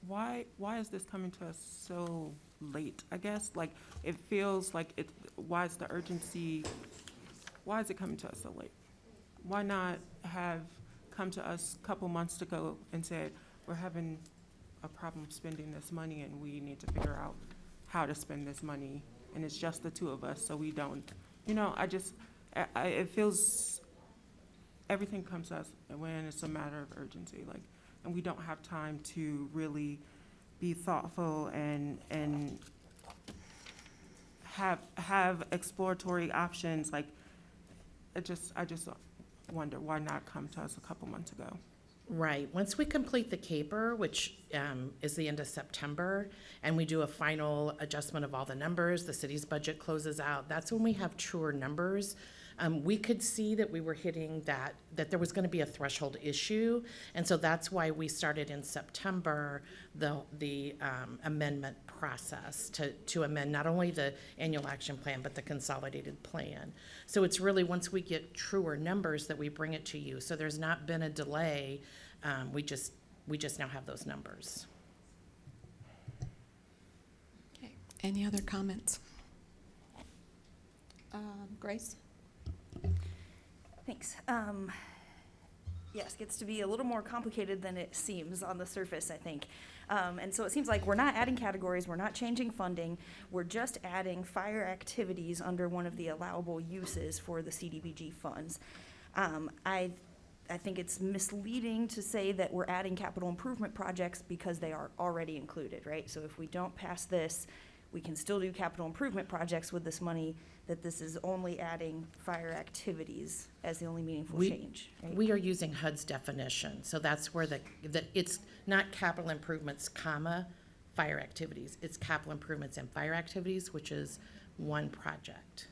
Why is this coming to us so late? I guess, like, it feels like why is the urgency, why is it coming to us so late? Why not have come to us a couple months ago and said, we're having a problem spending this money and we need to figure out how to spend this money, and it's just the two of us, so we don't, it feels, everything comes to us when it's a matter of urgency, like, and we don't have time to really be thoughtful and have exploratory options. Like, I just wonder why not come to us a couple months ago. Right. Once we complete the CAPER, which is the end of September, and we do a final adjustment of all the numbers, the city's budget closes out, that's when we have truer numbers. We could see that we were hitting that there was going to be a threshold issue, and so that's why we started in September the amendment process to amend not only the annual action plan but the consolidated plan. So it's really once we get truer numbers that we bring it to you. So there's not been a delay. We just now have those numbers. Okay. Any other comments? Grace? Thanks. Yes, gets to be a little more complicated than it seems on the surface, I think. And so it seems like we're not adding categories, we're not changing funding, we're just adding fire activities under one of the allowable uses for the CDBG funds. I think it's misleading to say that we're adding capital improvement projects because they are already included, right? So if we don't pass this, we can still do capital improvement projects with this money, that this is only adding fire activities as the only meaningful change, right? We are using HUD's definition, so that's where it's not capital improvements, comma, fire activities. It's capital improvements and fire activities, which is one project.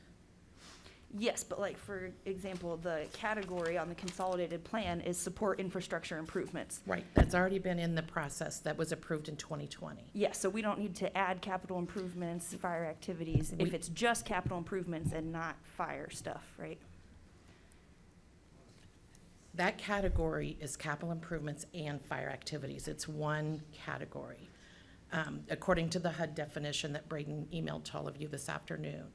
Yes, but like, for example, the category on the consolidated plan is support infrastructure improvements. Right, that's already been in the process that was approved in 2020. Yes, so we don't need to add capital improvements, fire activities, if it's just capital improvements and not fire stuff, right? That category is capital improvements and fire activities. It's one category, according to the HUD definition that Braden emailed to all of you this afternoon.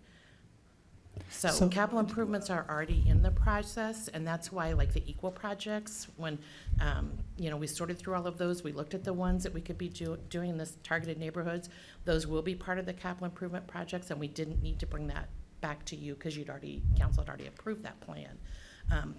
So capital improvements are already in the process, and that's why, like the equal projects, when, we sorted through all of those, we looked at the ones that we could be doing in this targeted neighborhoods. Those will be part of the capital improvement projects, and we didn't need to bring that back to you because council had already approved that plan.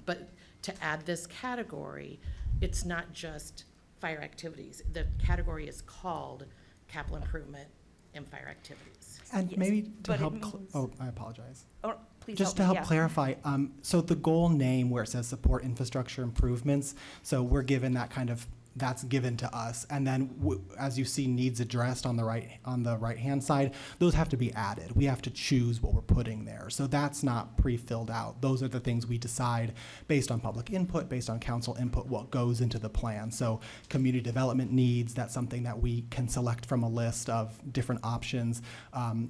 But to add this category, it's not just fire activities. The category is called capital improvement and fire activities. And Yes, maybe to but it help, means- I apologize. Oh, please Just help to me, help yeah. clarify, so the goal name where it says support infrastructure improvements, so we're given that kind of, that's given to us. And then as you see needs addressed on the right-hand side, those have to be added. We have to choose what we're putting there. So that's not pre-filled out. Those are the things we decide based on public input, based on council input, what goes into the plan. So community development needs, that's something that we can select from a list of different options.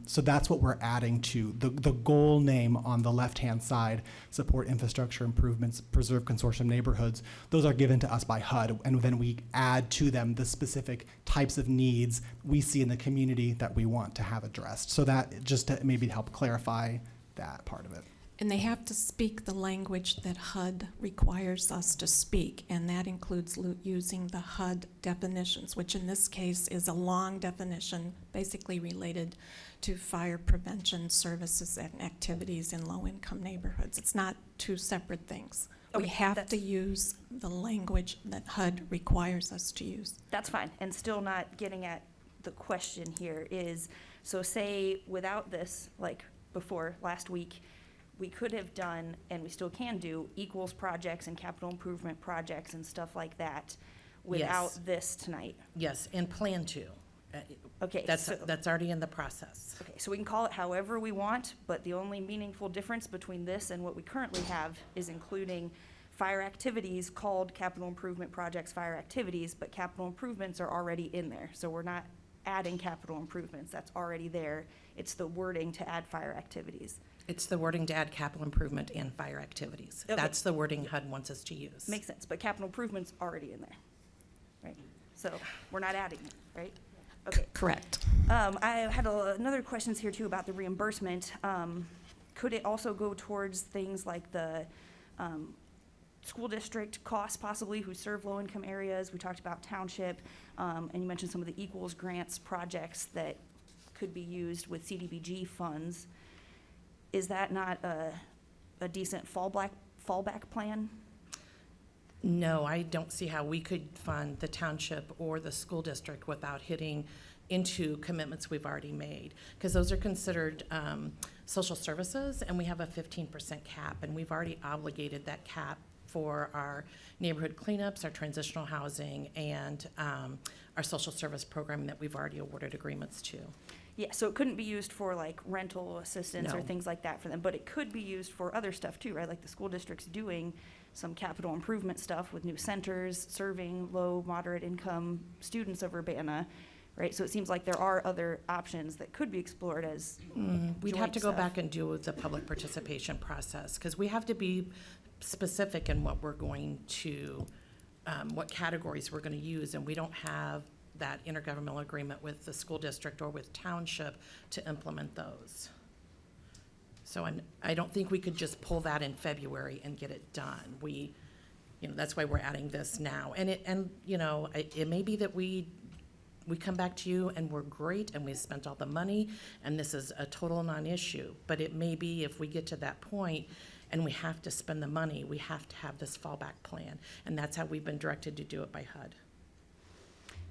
So that's what we're adding to. The goal name on the left-hand side, support infrastructure improvements, preserve consortium neighborhoods, those are given to us by HUD, and then we add to them the specific types of needs we see in the community that we want to have addressed. So that, just to maybe help clarify that part of it. And they have to speak the language that HUD requires us to speak, and that includes using the HUD definitions, which in this case is a long definition, basically related to fire prevention services and activities in low-income neighborhoods. It's not two separate things. We Okay, have to that's- use the language that HUD requires us to use. That's fine, and still not getting at the question here is, so say without this, like before, last week, we could have done, and we still can do, equals projects and capital improvement projects and stuff like that without Yes. this tonight. Yes, and plan to. Okay, That's already in the process. Okay, so we can call it however we want, but the only meaningful difference between this and what we currently have is including fire activities called capital improvement projects, fire activities, but capital improvements are already in there. So we're not adding capital improvements, that's already there. It's the wording to add fire activities. It's the wording to add capital improvement and fire activities. Okay. That's the wording HUD wants us to use. Makes sense, but capital improvements already in there, right? So we're not adding it, right? Okay. Correct. I had another questions here too about the reimbursement. Could it also go towards things like the school district costs possibly who serve low-income areas? We talked about township, and you mentioned some of the equals grants projects that could be used with CDBG funds. Is that not a decent fallback plan? No, I don't see how we could fund the township or the school district without hitting into commitments we've already made. Because those are considered social services, and we have a 15% cap, and we've already obligated that cap for our neighborhood cleanups, our transitional housing, and our social service programming that we've already awarded agreements to. Yeah, so it couldn't be used for like rental assistance or No. things like that for them, but it could be used for other stuff too, right? Like the school district's doing some capital improvement stuff with new centers, serving low, moderate income students of Urbana, right? So it seems like there are other options that could be explored as We'd have joint to go stuff. back and do the public participation process, because we have to be specific in what we're going to, what categories we're gonna use, and we don't have that intergovernmental agreement with the school district or with township to implement those. So I don't think we could just pull that in February and get it done. That's why we're adding this now. And it may be that we come back to you and we're great and we spent all the money and this is a total non-issue. But it may be if we get to that point and we have to spend the money, we have to have this fallback plan. And that's how we've been directed to do it by HUD.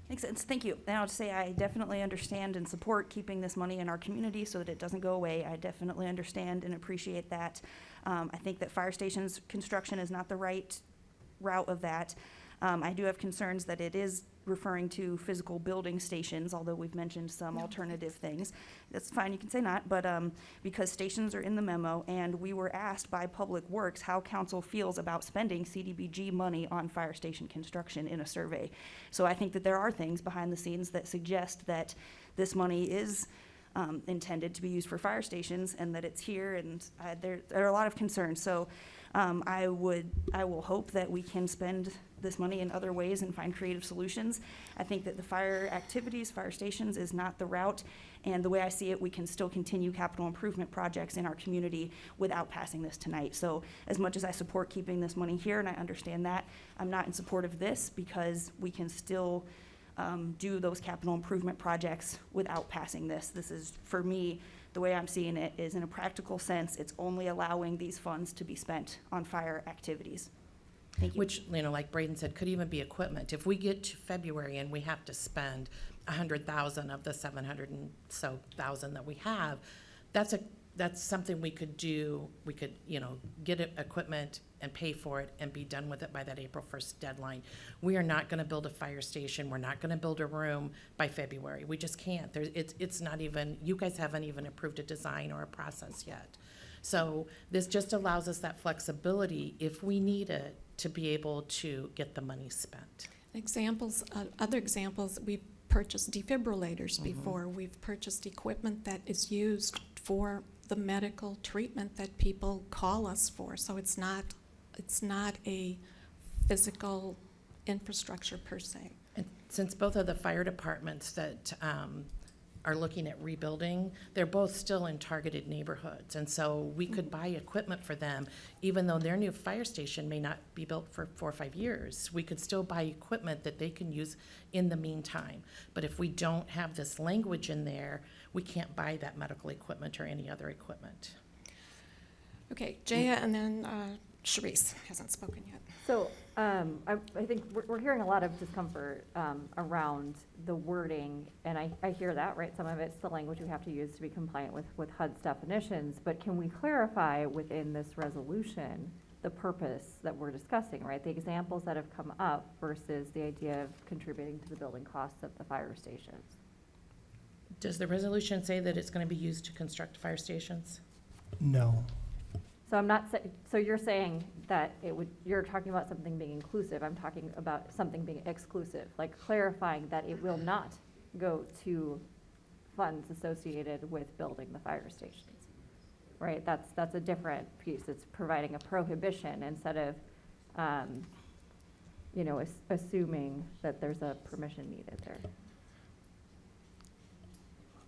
Makes sense, thank you. And I'll just say I definitely understand and support keeping this money in our community so that it doesn't go away. I definitely understand and appreciate that. I think that fire stations construction is not the right route of that. I do have concerns that it is referring to physical building stations, although we've mentioned some alternative things. That's fine, you can say not, but because stations are in the memo, and we were asked by Public Works how council feels about spending CDBG money on fire station construction in a survey. So I think that there are things behind the scenes that suggest that this money is intended to be used for fire stations, and that it's here, and there are a lot of concerns. So I will hope that we can spend this money in other ways and find creative solutions. I think that the fire activities, fire stations is not the route, and the way I see it, we can still continue capital improvement projects in our community without passing this tonight. So as much as I support keeping this money here, and I understand that, I'm not in support of this because we can still do those capital improvement projects without passing this. This is, for me, the way I'm seeing it is in a practical sense, it's only allowing these funds to be spent on fire activities. Thank you. Which, like Braden said, could even be equipment. If we get to February and we have to spend 100,000 of the 700 and so thousand that we have, that's something we could do. We could, get equipment and pay for it and be done with it by that April 1st deadline. We are not going to build a fire station. We're not going to build a room by February. We just can't. It's not even, you guys haven't even approved a design or a process yet. So this just allows us that flexibility if we need it to be able to get the money spent. Other examples, we've purchased defibrillators before. We've purchased equipment that is used for the medical treatment that people call us for. So it's not a physical infrastructure per se. And since both of the fire departments that are looking at rebuilding, they're both still in targeted neighborhoods. And so we could buy equipment for them, even though their new fire station may not be built for 4 or 5 years. We could still buy equipment that they can use in the meantime. But if we don't have this language in there, we can't buy that medical equipment or any other equipment. Okay, Jaya, and then Sharice hasn't spoken yet. So I think we're hearing a lot of discomfort around the wording, and I hear that, right? Some of it's the language we have to use to be compliant with HUD's definitions, but can we clarify within this resolution the purpose that we're discussing, right? The examples that have come up versus the idea of contributing to the building costs of the fire stations. Does the resolution say that it's going to be used to construct fire stations? No. So so you're saying that you're talking about something being inclusive. I'm talking about something being exclusive, like clarifying that it will not go to funds associated with building the fire stations, right? That's a different piece. It's providing a prohibition instead of, assuming that there's a permission needed there.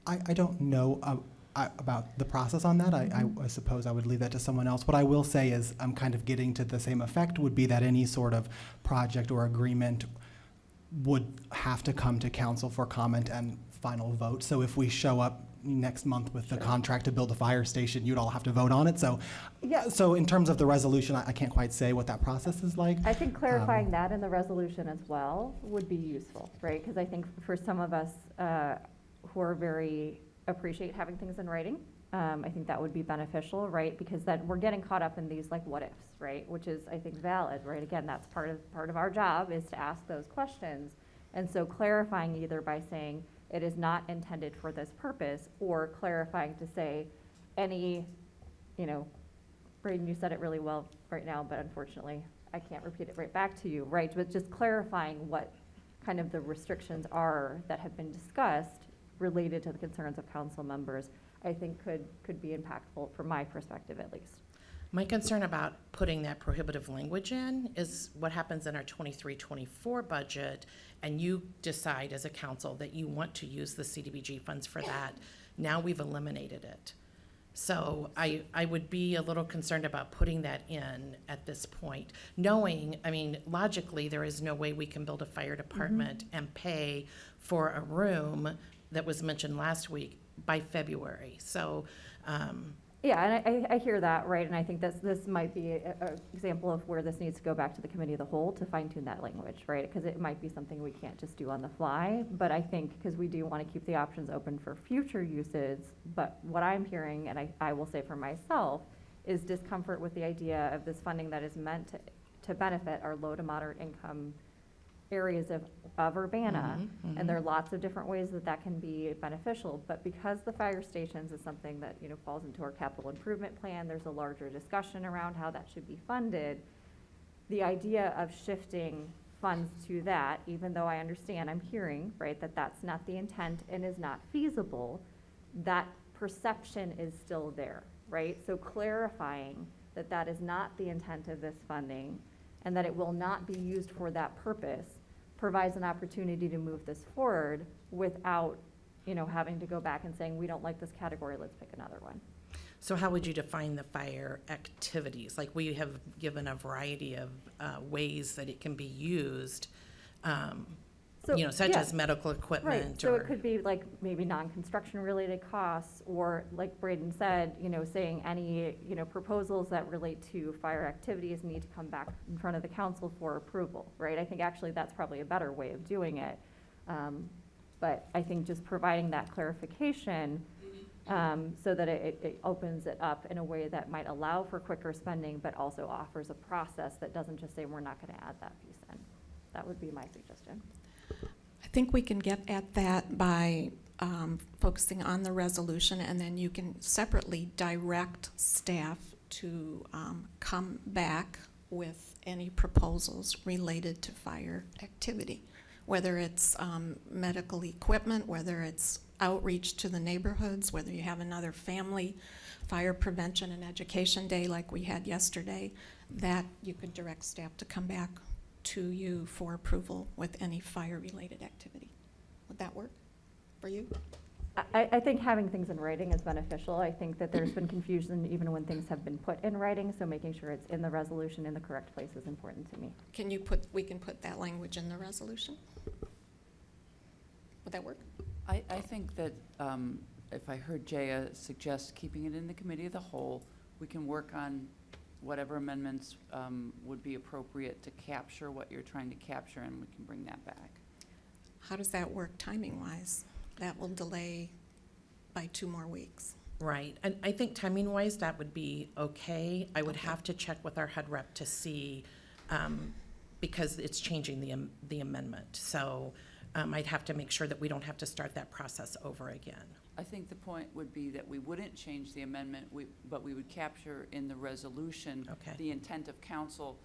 I don't know about the process on that. I suppose I would leave that to someone else. What I will say is I'm kind of getting to the same effect, would be that any sort of project or agreement would have to come to council for comment and final vote. So if we show up next month with the contract to build a fire station, you'd all have to vote on it. So yeah. So in terms of the resolution, I can't quite say what that process is like. I think clarifying that in the resolution as well would be useful, right? Because I think for some of us who are appreciate having things in writing, I think that would be beneficial, right? Because then we're getting caught up in these like what ifs, right? Which is, I think, valid, right? Again, that's part of our job is to ask those questions. And so clarifying either by saying it is not intended for this purpose, or clarifying to say any, Braden, you said it really well right now, but unfortunately I can't repeat it right back to you, right? But just clarifying what kind of the restrictions are that have been discussed related to the concerns of council members, I think could be impactful from my perspective at least. My concern about putting that prohibitive language in is what happens in our 23-24 budget, and you decide as a council that you want to use the CDBG funds for that. Now we've eliminated it. So I would be a little concerned about putting that in at this point, knowing, logically, there is no way we can build a fire department and pay for a room that was mentioned last week by February. So, yeah, and I hear that, right? And I think this might be an example of where this needs to go back to the committee of the whole to fine tune that language, right? Because it might be something we can't just do on the fly. But I think because we do want to keep the options open for future uses, but what I'm hearing, and I will say for myself, is discomfort with the idea of this funding that is meant to benefit our low to moderate income areas of Urbana. Mhm, And there are lots of different ways that that can be beneficial, but because the fire stations is something that, falls into our capital improvement plan, there's a larger discussion around how that should be funded. The idea of shifting funds to that, even though I understand, I'm hearing, right, that that's not the intent and is not feasible, that perception is still there, right? So clarifying that that is not the intent of this funding and that it will not be used for that purpose provides an opportunity to move this forward without, having to go back and saying, we don't like this category, let's pick another one. So how would you define the fire activities? Like, we have given a variety of ways that it can be used, such yeah. as medical Right, equipment so or. it could be like maybe non-construction related costs, or like Braden said, saying any, proposals that relate to fire activities need to come back in front of the council for approval, right? I think actually that's probably a better way of doing it. But I think just providing that clarification, so that it opens it up in a way that might allow for quicker spending, but also offers a process that doesn't just say, we're not gonna add that piece in. That would be my suggestion. I think we can get at that by focusing on the resolution, and then you can separately direct staff to come back with any proposals related to fire activity, whether it's medical equipment, whether it's outreach to the neighborhoods, whether you have another family fire prevention and education day like we had yesterday, that you could direct staff to come back to you for approval with any fire-related activity. Would that work for you? I think having things in writing is beneficial. I think that there's been confusion even when things have been put in writing, so making sure it's in the resolution in the correct place is important to me. We can put that language in the resolution? Would that work? I think that if I heard Jaya suggest keeping it in the committee of the whole, we can work on whatever amendments would be appropriate to capture what you're trying to capture, and we can bring that back. How does that work timing-wise? That will delay by 2 more weeks. Right, and I think timing-wise, that would be okay. I would have to check with our head rep to see, because it's changing the amendment. So I'd have to make sure that we don't have to start that process over again. I think the point would be that we wouldn't change the amendment, but we would capture in the resolution the intent of council.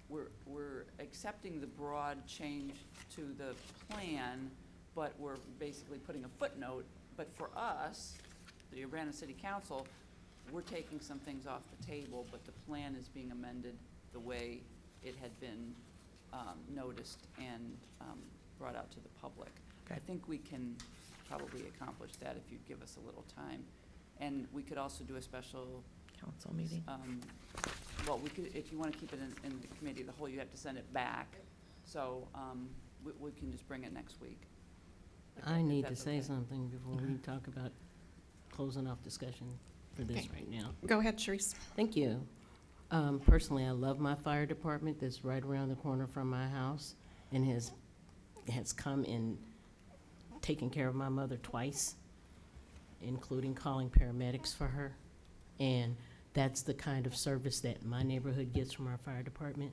We're accepting the broad change to the plan, but we're basically putting a footnote. But for us, the Urbana City Council, we're taking some things off the table, but the plan is being amended the way it had been noticed and brought out to the public. I think we can probably accomplish that if you give us a little time. And we could also do a special council meeting. Well, we could, if you want to keep it in the committee of the whole, you have to send it back. So we can just bring it next week. I need to that's say okay. something before we talk about closing off discussion for this Okay. right now. Go ahead, Sharice. Thank you. Personally, I love my fire department that's right around the corner from my house and has come and taken care of my mother twice, including calling paramedics for her. And that's the kind of service that my neighborhood gets from our fire department.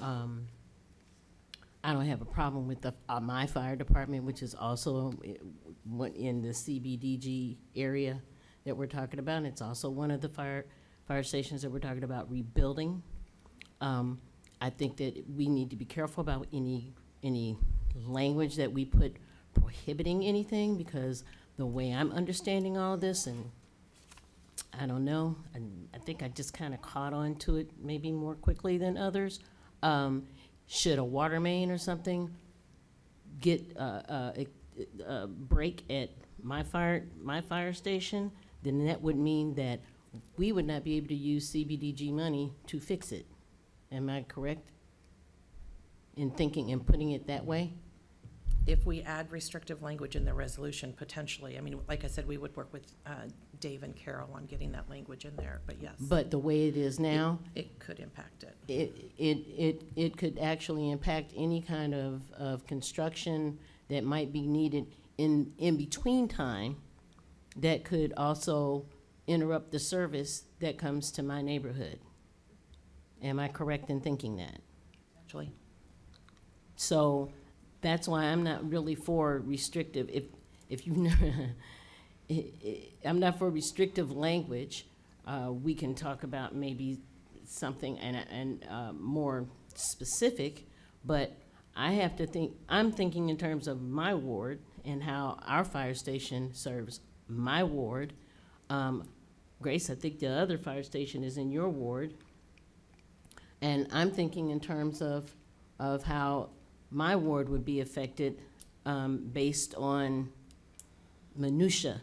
I don't have a problem with my fire department, which is also in the CBDG area that we're talking about. And it's also one of the fire stations that we're talking about rebuilding. I think that we need to be careful about any language that we put prohibiting anything, because the way I'm understanding all this, and I don't know, I think I just kind of caught on to it maybe more quickly than others. Should a water main or something get a break at my fire station, then that would mean that we would not be able to use CBDG money to fix it. Am I correct in thinking and putting it that way? If we add restrictive language in the resolution, potentially, I mean, like I said, we would work with Dave and Carol on getting that language in there, but yes. But the way it is now, It could impact it. it could actually impact any kind of construction that might be needed in between time that could also interrupt the service that comes to my neighborhood. Am I correct in thinking that? Actually, So that's why I'm not really for restrictive. If you, I'm not for restrictive language. We can talk about maybe something and more specific, but I have to think, I'm thinking in terms of my ward and how our fire station serves my ward. Grace, I think the other fire station is in your ward. And I'm thinking in terms of how my ward would be affected based on minutia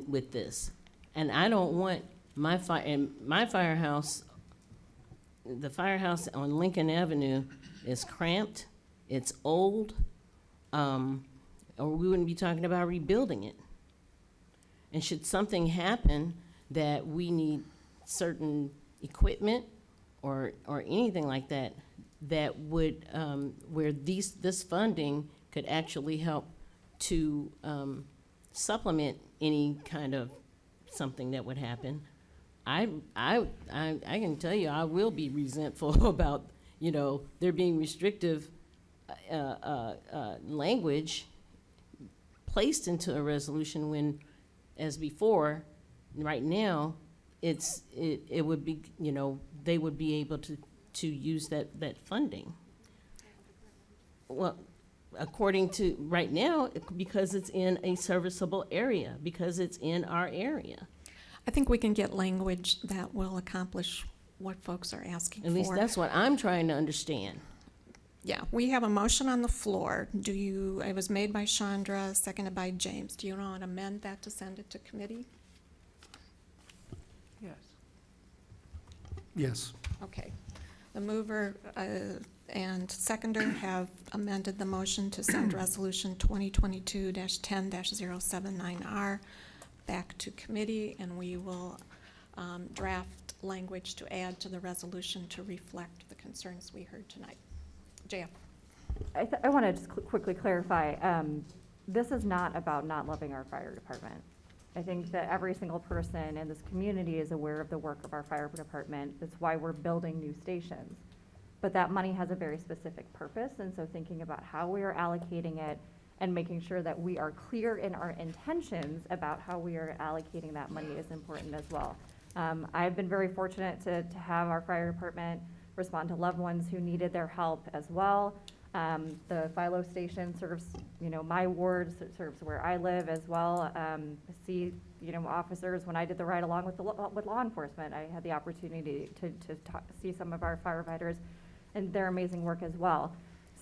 with this. And I don't want my firehouse, the firehouse on Lincoln Avenue is cramped, it's old, or we wouldn't be talking about rebuilding it. And should something happen that we need certain equipment or anything like that, that would, where this funding could actually help to supplement any kind of something that would happen, I can tell you, I will be resentful about, there being restrictive language placed into a resolution when, as before, right now, it would be, they would be able to use that funding. Well, according to, right now, because it's in a serviceable area, because it's in our area. I think we can get language that will accomplish what folks are asking for. At least that's what I'm trying to understand. Yeah, we have a motion on the floor. It was made by Chandra, seconded by James. Do you want to amend that to send it to committee? Yes. Yes. Okay. The mover and seconder have amended the motion to send resolution 2022-10-079R back to committee, and we will draft language to add to the resolution to reflect the concerns we heard tonight. JF. I want to just quickly clarify, this is not about not loving our fire department. I think that every single person in this community is aware of the work of our fire department. That's why we're building new stations. But that money has a very specific purpose, and so thinking about how we are allocating it and making sure that we are clear in our intentions about how we are allocating that money is important as well. I've been very fortunate to have our fire department respond to loved ones who needed their help as well. The Philo station serves, my ward, serves where I live as well. See, officers, when I did the ride along with law enforcement, I had the opportunity to see some of our firefighters and their amazing work as well.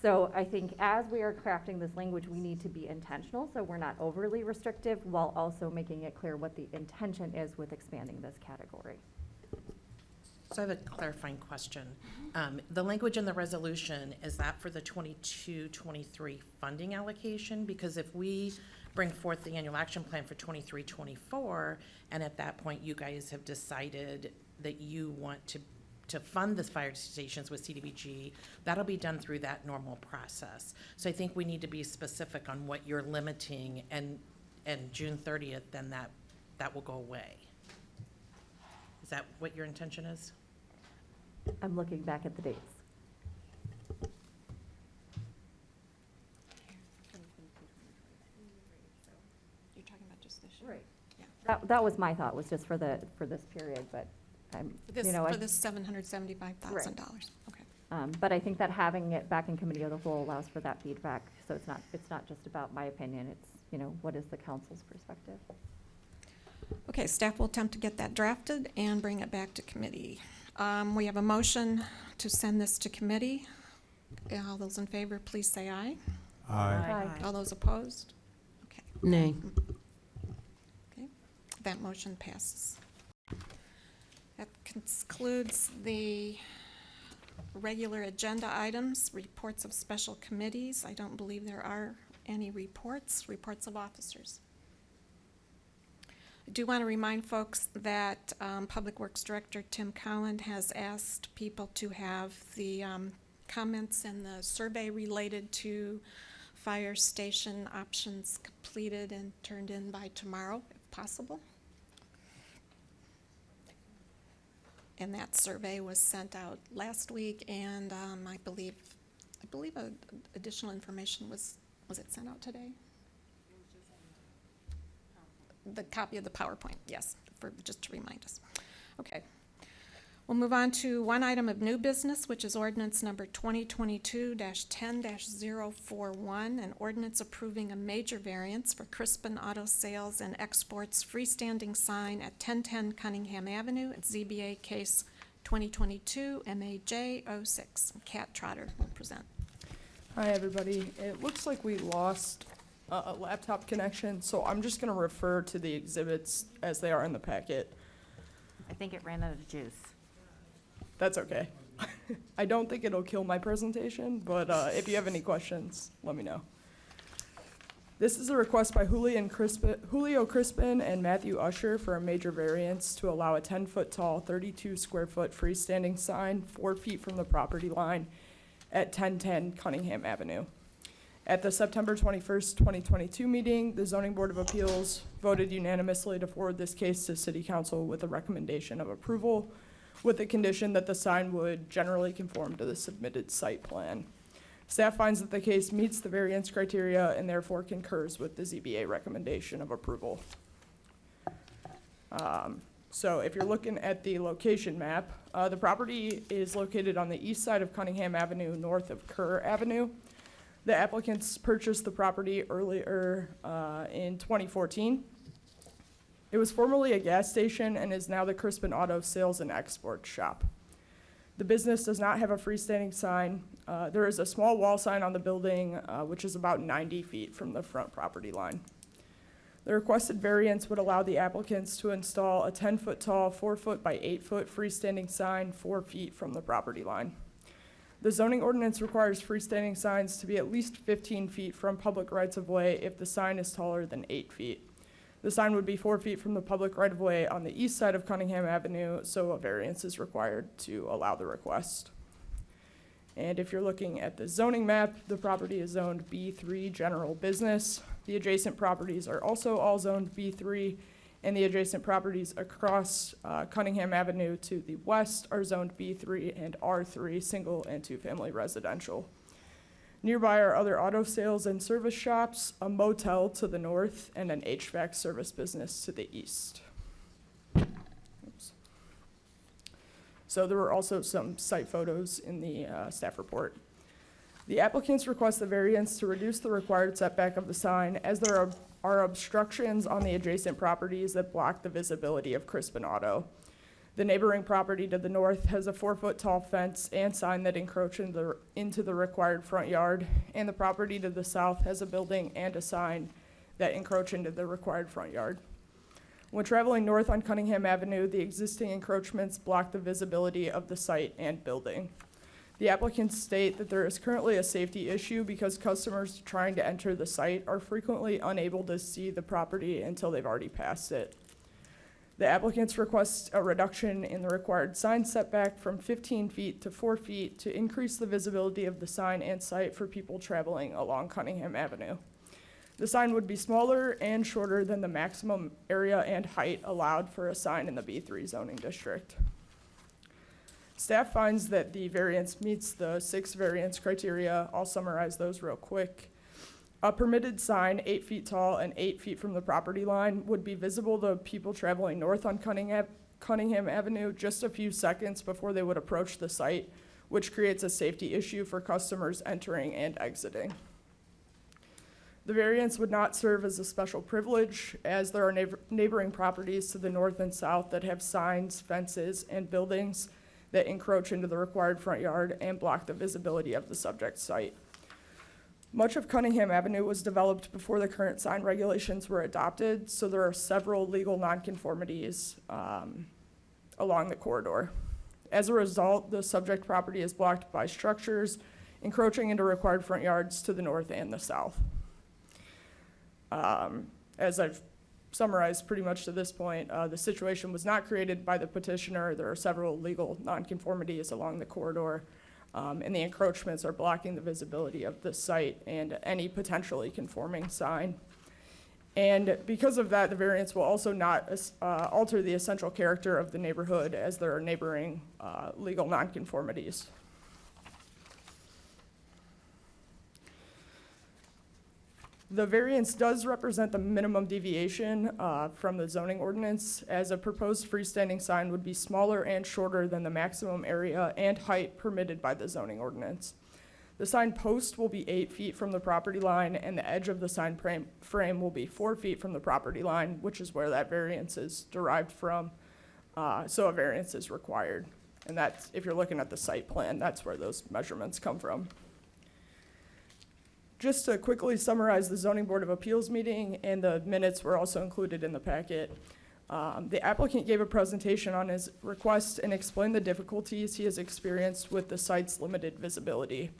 So I think as we are crafting this language, we need to be intentional, so we're not overly restrictive, while also making it clear what the intention is with expanding this category. So I have a clarifying question. The language in the resolution, is that for the 22-23 funding allocation? Because if we bring forth the annual action plan for 23-24, and at that point you guys have decided that you want to fund the fire stations with CDBG, that'll be done through that normal process. So I think we need to be specific on what you're limiting, and June 30th, then that will go away. Is that what your intention is? I'm looking back at the dates. You're talking about just this year? Right. Yeah. That was my thought, was just for this period, but For this $775,000. Okay. But I think that having it back in committee of the whole allows for that feedback, so it's not just about my opinion, it's, what is the council's perspective? Okay, staff will attempt to get that drafted and bring it back to committee. We have a motion to send this to committee. All those in favor, please say aye. Aye. All those opposed? Okay. Nay. Okay, that motion passes. That concludes the regular agenda items, reports of special committees. I don't believe there are any reports of officers. I do want to remind folks that Public Works Director Tim Collin has asked people to have the comments and the survey related to fire station options completed and turned in by tomorrow, if possible. And that survey was sent out last week, and I believe additional information was it sent out today? The copy of the PowerPoint, yes, just to remind us. Okay. We'll move on to one item of new business, which is ordinance number 2022-10-041, an ordinance approving a major variance for Crispin Auto Sales and Exports freestanding sign at 1010 Cunningham Avenue at ZBA case 2022 MAJ 06. Kat Trotter will present. Hi, everybody. It looks like we lost a laptop connection, so I'm just going to refer to the exhibits as they are in the packet. I think it ran out of juice. That's okay. I don't think it'll kill my presentation, but if you have any questions, let me know. This is a request by Julio Crispin and Matthew Usher for a major variance to allow a 10-foot tall, 32-square-foot freestanding sign 4 feet from the property line at 1010 Cunningham Avenue. At the September 21st, 2022 meeting, the Zoning Board of Appeals voted unanimously to forward this case to City Council with a recommendation of approval, with the condition that the sign would generally conform to the submitted site plan. Staff finds that the case meets the variance criteria and therefore concurs with the ZBA recommendation of approval. So if you're looking at the location map, the property is located on the east side of Cunningham Avenue, north of Kerr Avenue. The applicants purchased the property earlier in 2014. It was formerly a gas station and is now the Crispin Auto Sales and Export Shop. The business does not have a freestanding sign. There is a small wall sign on the building, which is about 90 feet from the front property line. The requested variance would allow the applicants to install a 10-foot tall, 4-foot by 8-foot freestanding sign 4 feet from the property line. The zoning ordinance requires freestanding signs to be at least 15 feet from public rights-of-way if the sign is taller than 8 feet. The sign would be 4 feet from the public right-of-way on the east side of Cunningham Avenue, so a variance is required to allow the request. And if you're looking at the zoning map, the property is zoned B3 General Business. The adjacent properties are also all zoned B3, and the adjacent properties across Cunningham Avenue to the west are zoned B3 and R3 single and two-family residential. Nearby are other auto sales and service shops, a motel to the north, and an HVAC service business to the east. Oops. So there were also some site photos in the staff report. The applicants request the variance to reduce the required setback of the sign as there are obstructions on the adjacent properties that block the visibility of Crispin Auto. The neighboring property to the north has a 4-foot tall fence and sign that encroach into the required front yard, and the property to the south has a building and a sign that encroach into the required front yard. When traveling north on Cunningham Avenue, the existing encroachments block the visibility of the site and building. The applicants state that there is currently a safety issue because customers trying to enter the site are frequently unable to see the property until they've already passed it. The applicants request a reduction in the required sign setback from 15 feet to 4 feet to increase the visibility of the sign and site for people traveling along Cunningham Avenue. The sign would be smaller and shorter than the maximum area and height allowed for a sign in the B3 zoning district. Staff finds that the variance meets the 6 variance criteria. I'll summarize those real quick. A permitted sign 8 feet tall and 8 feet from the property line would be visible to people traveling north on Cunningham Avenue just a few seconds before they would approach the site, which creates a safety issue for customers entering and exiting. The variance would not serve as a special privilege, as there are neighboring properties to the north and south that have signs, fences, and buildings that encroach into the required front yard and block the visibility of the subject site. Much of Cunningham Avenue was developed before the current sign regulations were adopted, so there are several legal nonconformities along the corridor. As a result, the subject property is blocked by structures encroaching into required front yards to the north and the south. As I've summarized pretty much to this point, the situation was not created by the petitioner. There are several legal nonconformities along the corridor. And the encroachments are blocking the visibility of the site and any potentially conforming sign. And because of that, the variance will also not alter the essential character of the neighborhood as there are neighboring legal nonconformities. The variance does represent the minimum deviation from the zoning ordinance, as a proposed freestanding sign would be smaller and shorter than the maximum area and height permitted by the zoning ordinance. The sign post will be 8 feet from the property line, and the edge of the sign frame will be 4 feet from the property line, which is where that variance is derived from. So a variance is required. And that's, if you're looking at the site plan, that's where those measurements come from. Just to quickly summarize the Zoning Board of Appeals meeting, and the minutes were also included in the packet. The applicant gave a presentation on his request and explained the difficulties he has experienced with the site's limited visibility.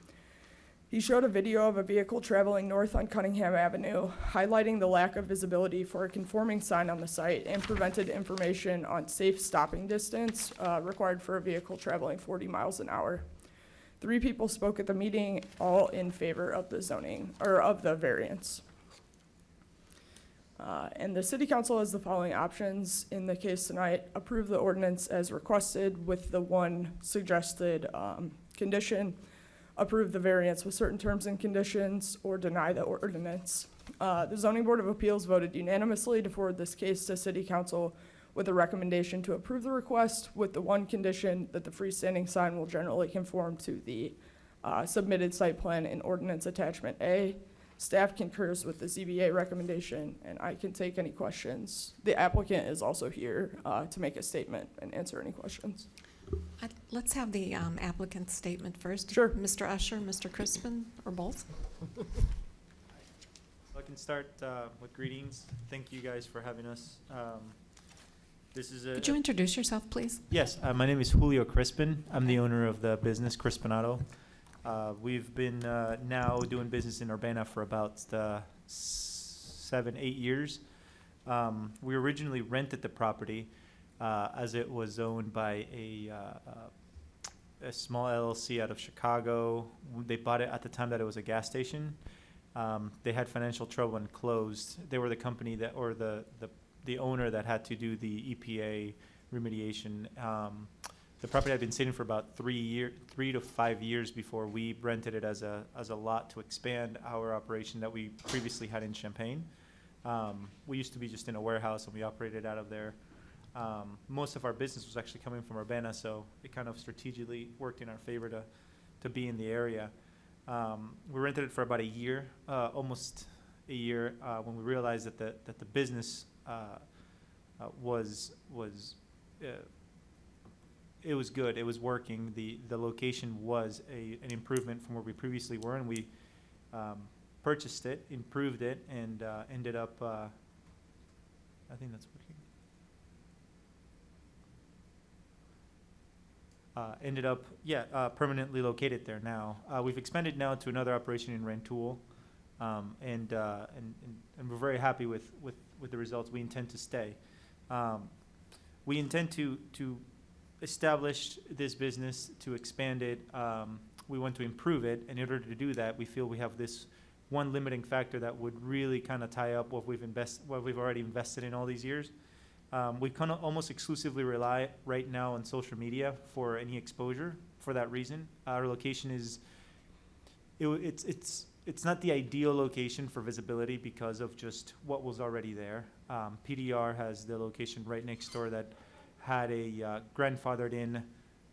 He showed a video of a vehicle traveling north on Cunningham Avenue, highlighting the lack of visibility for a conforming sign on the site, and prevented information on safe stopping distance required for a vehicle traveling 40 miles an hour. 3 people spoke at the meeting, all in favor of the zoning, or of the variance. And the city council has the following options in the case tonight: approve the ordinance as requested with the one suggested condition, approve the variance with certain terms and conditions, or deny the ordinance. The Zoning Board of Appeals voted unanimously to forward this case to city council with a recommendation to approve the request with the one condition that the freestanding sign will generally conform to the submitted site plan in ordinance attachment A. Staff concurs with the ZBA recommendation, and I can take any questions. The applicant is also here to make a statement and answer any questions. Let's have the applicant's statement first. Sure. Mr. Usher, Mr. Crispin, or both? I can start with greetings. Thank you guys for having us. This is Could you introduce yourself, please? Yes, my name is Julio Crispin. I'm the owner of the business Crispinato. We've been now doing business in Urbana for about 7-8 years. We originally rented the property as it was owned by a small LLC out of Chicago. They bought it at the time that it was a gas station. They had financial trouble and closed. They were the company that, or the owner that had to do the EPA remediation. The property had been sitting for about 3 to 5 years before we rented it as a lot to expand our operation that we previously had in Champaign. We used to be just in a warehouse, and we operated out of there. Most of our business was actually coming from Urbana, so it kind of strategically worked in our favor to be in the area. We rented it for about a year, almost a year, when we realized that the business it was good. It was working. The location was an improvement from where we previously were, and we purchased it, improved it, and ended up. I think that's working. Ended up, permanently located there now. We've expanded now to another operation in Rantoul, and we're very happy with the results. We intend to stay. We intend to establish this business, to expand it. We want to improve it, and in order to do that, we feel we have this one limiting factor that would really kind of tie up what we've already invested in all these years. We kind of almost exclusively rely right now on social media for any exposure. For that reason, our location is it's not the ideal location for visibility because of just what was already there. PDR has the location right next door that had a grandfathered in,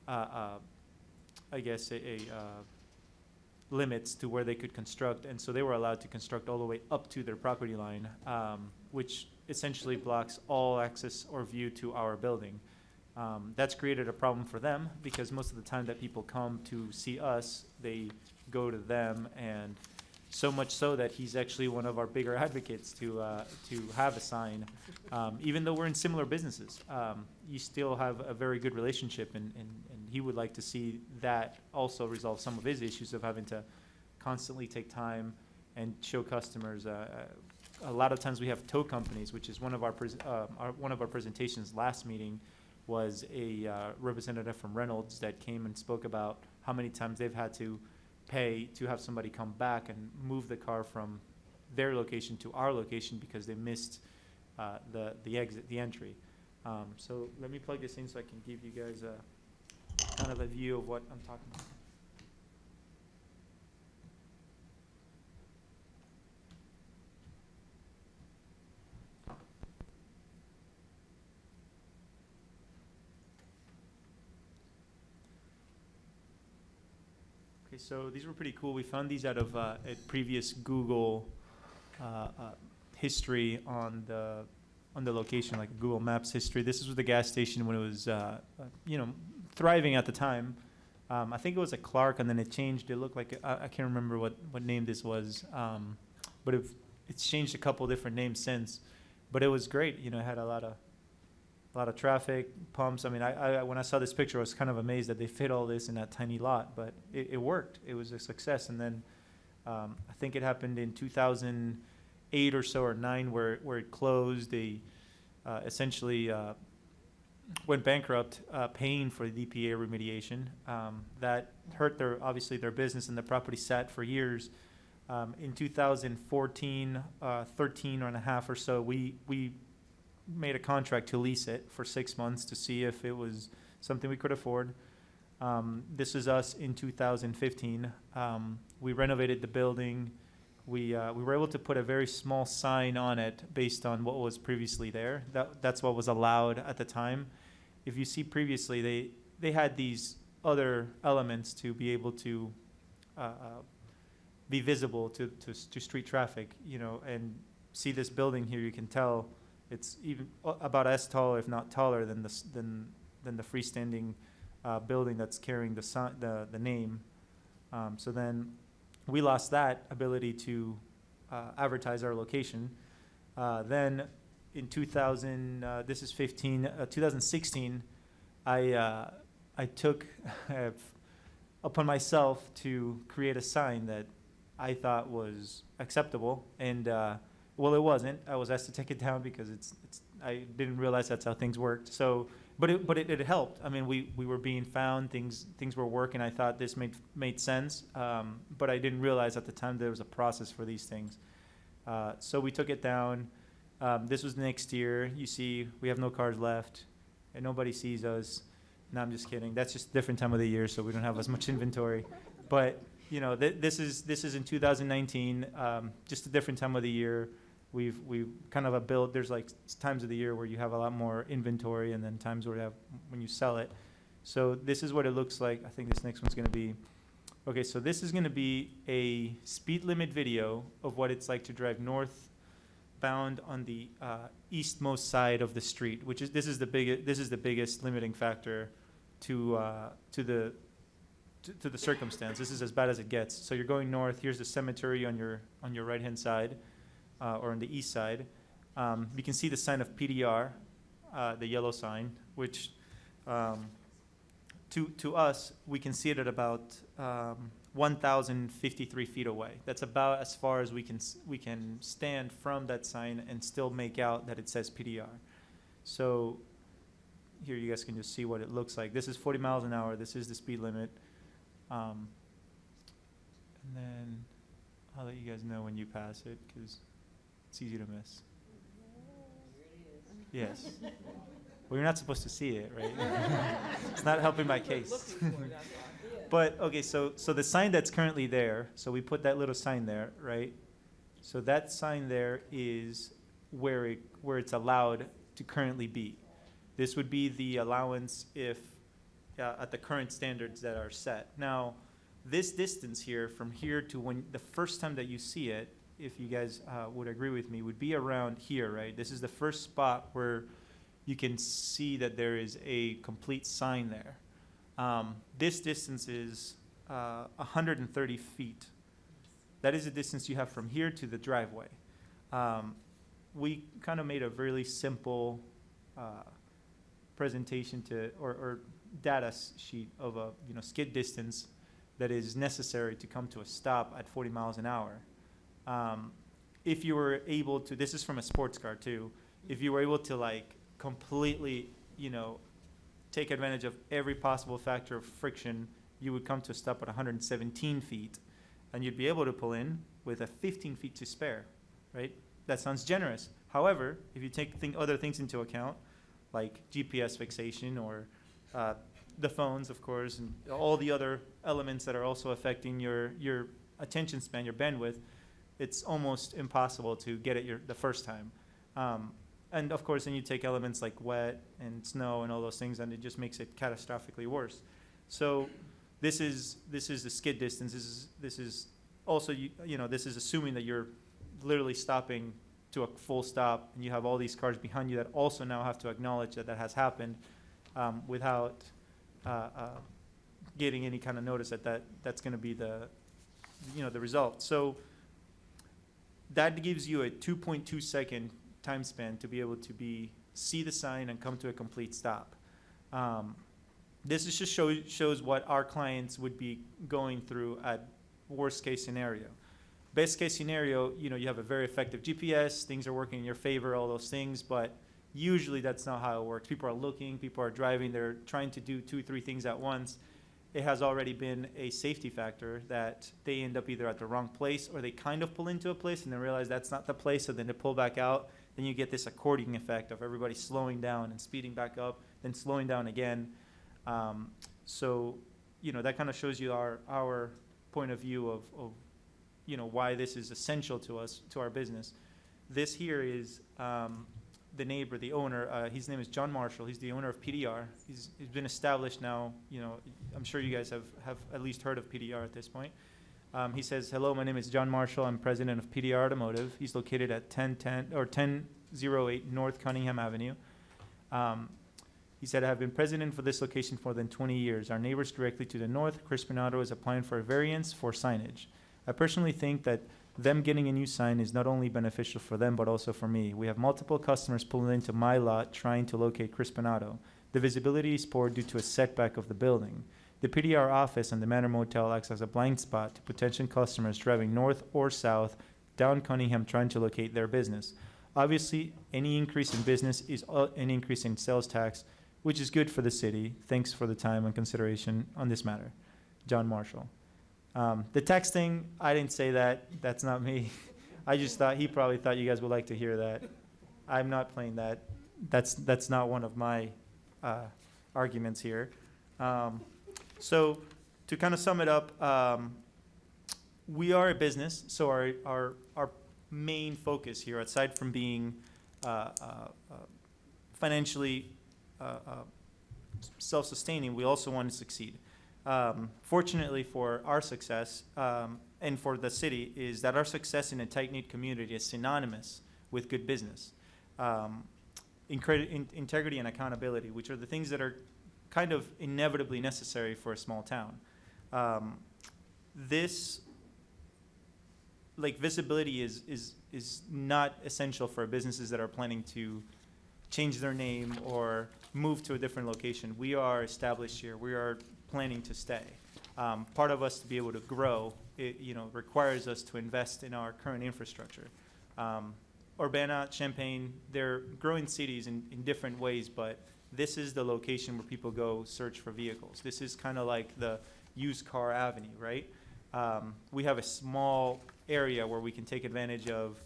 I guess, limits to where they could construct, and so they were allowed to construct all the way up to their property line, which essentially blocks all access or view to our building. That's created a problem for them because most of the time that people come to see us, they go to them, and so much so that he's actually one of our bigger advocates to have a sign. Even though we're in similar businesses, you still have a very good relationship, and he would like to see that also resolve some of his issues of having to constantly take time and show customers. A lot of times we have tow companies, which is one of our presentations last meeting was a representative from Reynolds that came and spoke about how many times they've had to pay to have somebody come back and move the car from their location to our location because they missed the exit, the entry. So let me plug this in so I can give you guys a kind of a view of what I'm talking about. Okay, so these were pretty cool. We found these out of a previous Google history on the location, like Google Maps history. This was the gas station when it was, thriving at the time. I think it was a Clark, and then it changed. It looked like I can't remember what name this was, but it's changed a couple different names since. But it was great. It had a lot of traffic, pumps. I mean, I when I saw this picture, I was kind of amazed that they fit all this in that tiny lot, but it worked. It was a success. And then I think it happened in 2008 or so, or 9, where it closed. They essentially went bankrupt, paying for the DPA remediation. That hurt obviously their business, and the property sat for years. In 2014, 13 and a half or so, we made a contract to lease it for 6 months to see if it was something we could afford. This is us in 2015. We renovated the building. We were able to put a very small sign on it based on what was previously there. That's what was allowed at the time. If you see previously, they had these other elements to be able to be visible to street traffic, and see this building here. You can tell it's even about as tall, if not taller, than the freestanding building that's carrying the name. So then we lost that ability to advertise our location. Then in 2016, I took upon myself to create a sign that I thought was acceptable, and well, it wasn't. I was asked to take it down because I didn't realize that's how things worked. So, but it helped. I mean, we were being found. Things were working. I thought this made sense, but I didn't realize at the time there was a process for these things. So we took it down. This was next year. You see, we have no cars left, and nobody sees us. No, I'm just kidding. That's just a different time of the year, so we don't have as much inventory. But this is in 2019, just a different time of the year. We've kind of built. There's like times of the year where you have a lot more inventory, and then times where when you sell it. So this is what it looks like. I think this next one's going to be. Okay, so this is going to be a speed limit video of what it's like to drive northbound on the eastmost side of the street, which is this is the biggest limiting factor to the circumstance. This is as bad as it gets. So you're going north. Here's the cemetery on your right hand side, or on the east side. You can see the sign of PDR, the yellow sign, which to us we can see it at about 1,053 feet away. That's about as far as we can stand from that sign and still make out that it says PDR. So here you guys can just see what it looks like. This is 40 miles an hour. This is the speed limit. And then I'll let you guys know when you pass it because it's easy to miss. Yes. Well, you're not supposed to see it, right? It's not helping my case. But, okay, so the sign that's currently there, so we put that little sign there, right? So that sign there is where it's allowed to currently be. This would be the allowance if at the current standards that are set. Now, this distance here from here to when the first time that you see it, if you guys would agree with me, would be around here, right? This is the first spot where you can see that there is a complete sign there. This distance is 130 feet. That is the distance you have from here to the driveway. We kind of made a really simple presentation or data sheet of a skid distance that is necessary to come to a stop at 40 miles an hour. If you were able to, this is from a sports car too, if you were able to like completely, take advantage of every possible factor of friction, you would come to a stop at 117 feet, and you'd be able to pull in with a 15 feet to spare. right? That sounds generous. However, if you take other things into account, like GPS fixation or the phones, of course, and all the other elements that are also affecting your attention span, your bandwidth, it's almost impossible to get it the first time. And of course, then you take elements like wet and snow and all those things, and it just makes it catastrophically worse. So this is the skid distance. This is also this is assuming that you're literally stopping to a full stop, and you have all these cars behind you that also now have to acknowledge that has happened without getting any kind of notice that's going to be the result. So that gives you a 2.2 second time span to be able to see the sign and come to a complete stop. This is just shows what our clients would be going through at worst case scenario. Best case scenario, you have a very effective GPS, things are working in your favor, all those things, but usually that's not how it works. People are looking, people are driving, they're trying to do 2-3 things at once. It has already been a safety factor that they end up either at the wrong place, or they kind of pull into a place and then realize that's not the place, so then they pull back out. Then you get this accordion effect of everybody slowing down and speeding back up, then slowing down again. So that kind of shows you our point of view of why this is essential to us, to our business. This here is the neighbor, the owner. His name is John Marshall. He's the owner of PDR. He's been established now. I'm sure you guys have at least heard of PDR at this point. He says, "Hello, my name is John Marshall. I'm president of PDR Automotive." He's located at 1008 North Cunningham Avenue. He said, "I have been president for this location for more than 20 years. Our neighbors directly to the north, Crispin Auto, is applying for a variance for signage. I personally think that them getting a new sign is not only beneficial for them, but also for me. We have multiple customers pulling into my lot trying to locate Crispin Auto. The visibility is poor due to a setback of the building. The PDR office and the Manor Motel acts as a blind spot to potential customers driving north or south down Cunningham trying to locate their business. Obviously, any increase in business is an increase in sales tax, which is good for the city. Thanks for the time and consideration on this matter. John Marshall." The text thing, I didn't say that. That's not me. I just thought he probably thought you guys would like to hear that. I'm not playing that. That's not one of my arguments here. So to kind of sum it up, we are a business, so our main focus here, aside from being financially self-sustaining, we also want to succeed. Fortunately for our success and for the city is that our success in a tight-knit community is synonymous with good business. Integrity and accountability, which are the things that are kind of inevitably necessary for a small town. Visibility is not essential for businesses that are planning to change their name or move to a different location. We are established here. We are planning to stay. Part of us to be able to grow, it requires us to invest in our current infrastructure. Urbana, Champaign, they're growing cities in different ways, but this is the location where people go search for vehicles. This is kind of like the used car avenue, right? We have a small area where we can take advantage of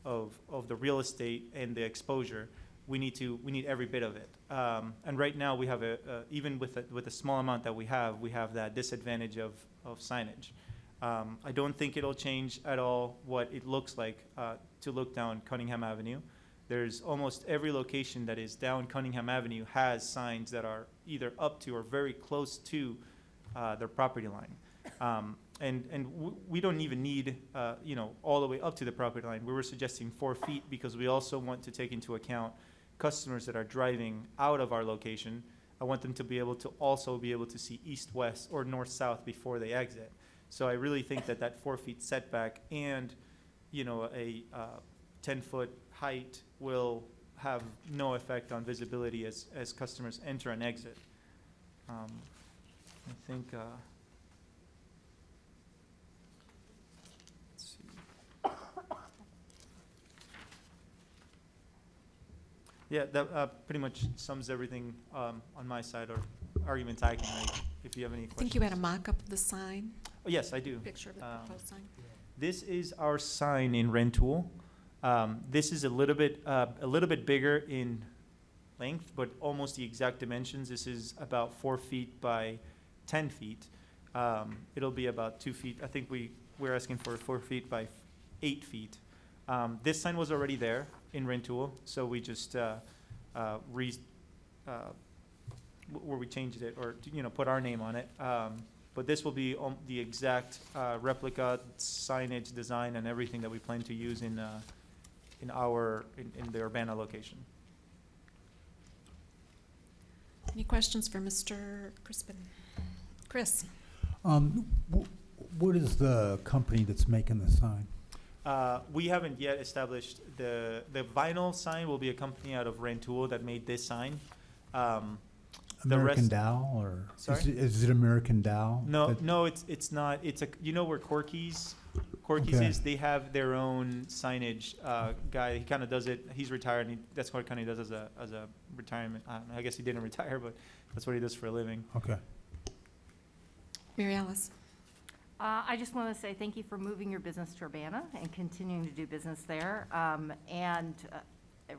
the real estate and the exposure. We need every bit of it. And right now we have even with a small amount that we have that disadvantage of signage. I don't think it'll change at all what it looks like to look down Cunningham Avenue. There's almost every location that is down Cunningham Avenue has signs that are either up to or very close to their property line. And we don't even need all the way up to the property line. We were suggesting 4 feet because we also want to take into account customers that are driving out of our location. I want them to be able to see east-west or north-south before they exit. So I really think that 4 feet setback and a 10-foot height will have no effect on visibility as customers enter and exit. I think. Let's see. Yeah, that pretty much sums everything on my side, or arguments I can make. If you have any questions. I think you had a mock-up of the sign. Oh, yes, I do. Picture of the proposed sign. This is our sign in Rentoul. This is a little bit bigger in length, but almost the exact dimensions. This is about 4 feet by 10 feet. It'll be about 2 feet. I think we're asking for 4 feet by 8 feet. This sign was already there in Rentoul, so we just where we changed it, or put our name on it. But this will be the exact replica signage design and everything that we plan to use in the Urbana location. Any questions for Mr. Crispin? Chris? What is the company that's making the sign? We haven't yet established the vinyl sign will be a company out of Rentoul that made this sign. American Dow, or Sorry? is it American Dow? No, it's not. It's where Corky's Okay. is. They have their own signage guy. He kind of does it. He's retired. And that's what kind of does as a retirement. I guess he didn't retire, but that's what he does for a living. Okay. Mary Alice? I just want to say thank you for moving your business to Urbana and continuing to do business there.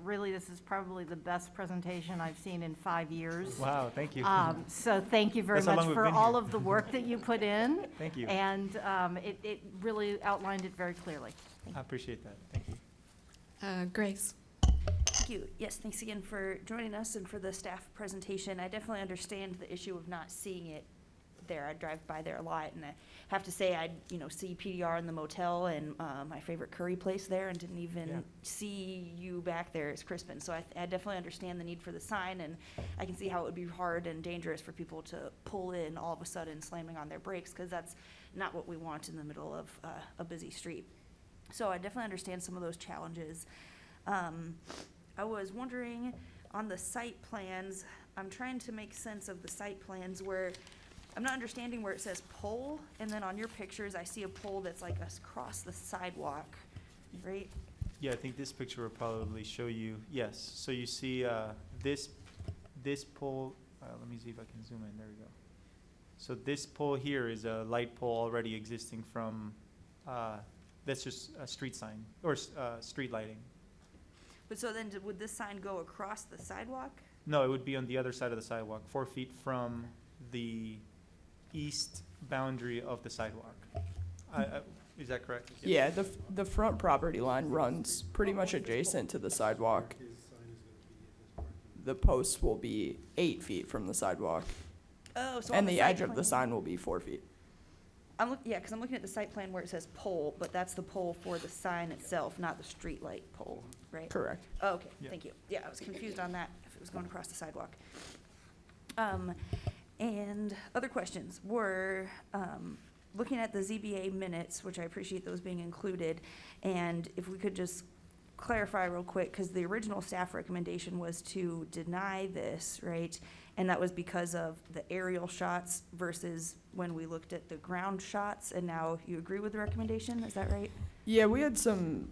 Really, this is probably the best presentation I've seen in 5 years. Wow, thank you. So thank you very That's how much long we've for been all here. of the work that you put in. Thank you. And it really outlined it very clearly. I appreciate that. Thank you. Grace? Thank you. Yes, thanks again for joining us and for the staff presentation. I definitely understand the issue of not seeing it there. I drive by there a lot, and I have to say I see PDR in the motel and my favorite curry place there, and didn't even see you back there as Crispin. So I definitely understand the need for the sign, and I can see how it would be hard and dangerous for people to pull in all of a sudden slamming on their brakes, because that's not what we want in the middle of a busy street. So I definitely understand some of those challenges. I was wondering on the site plans, I'm trying to make sense of the site plans where I'm not understanding where it says pole, and then on your pictures, I see a pole that's like across the sidewalk, right? Yeah, I think this picture will probably show you. Yes. So you see this pole. Let me see if I can zoom in. There we go. So this pole here is a light pole already existing from. That's just a street sign or street lighting. But so then would this sign go across the sidewalk? No, it would be on the other side of the sidewalk, 4 feet from the east boundary of the sidewalk. Is that correct? Yeah, the front property line runs pretty much adjacent to the sidewalk. The post will be 8 feet from the sidewalk, Oh, so and on the site edge of the plan- sign will be 4 feet. because I'm looking at the site plan where it says pole, but that's the pole for the sign itself, not the street light pole, right? Correct. Oh, okay, Yeah. thank you. Yeah, I was confused on that, if it was going across the sidewalk. And other questions were, looking at the ZBA minutes, which I appreciate those being included, and if we could just clarify real quick, because the original staff recommendation was to deny this, right? And that was because of the aerial shots versus when we looked at the ground shots, and now you agree with the recommendation, is that right? Yeah, we had some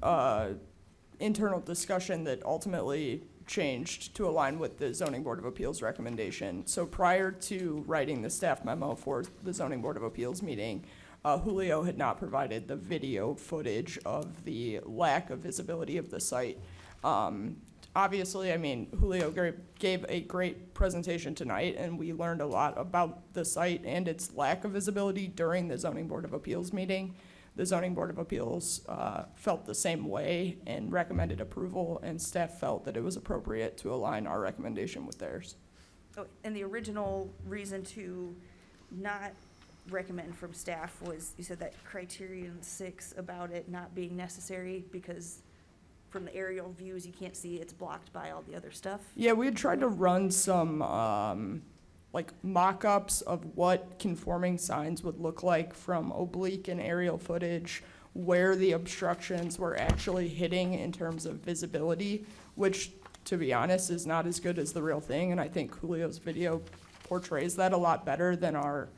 internal discussion that ultimately changed to align with the Zoning Board of Appeals recommendation. So prior to writing the staff memo for the Zoning Board of Appeals meeting, Julio had not provided the video footage of the lack of visibility of the site. Obviously, I mean, Julio gave a great presentation tonight, and we learned a lot about the site and its lack of visibility during the Zoning Board of Appeals meeting. The Zoning Board of Appeals felt the same way and recommended approval, and staff felt that it was appropriate to align our recommendation with theirs. Oh, and the original reason to not recommend from staff was, you said that criterion 6 about it not being necessary because from the aerial views, you can't see it's blocked by all the other stuff? Yeah, we had tried to run some like mock-ups of what conforming signs would look like from oblique and aerial footage, where the obstructions were actually hitting in terms of visibility, which, to be honest, is not as good as the real thing. And I think Julio's video portrays that a lot better than our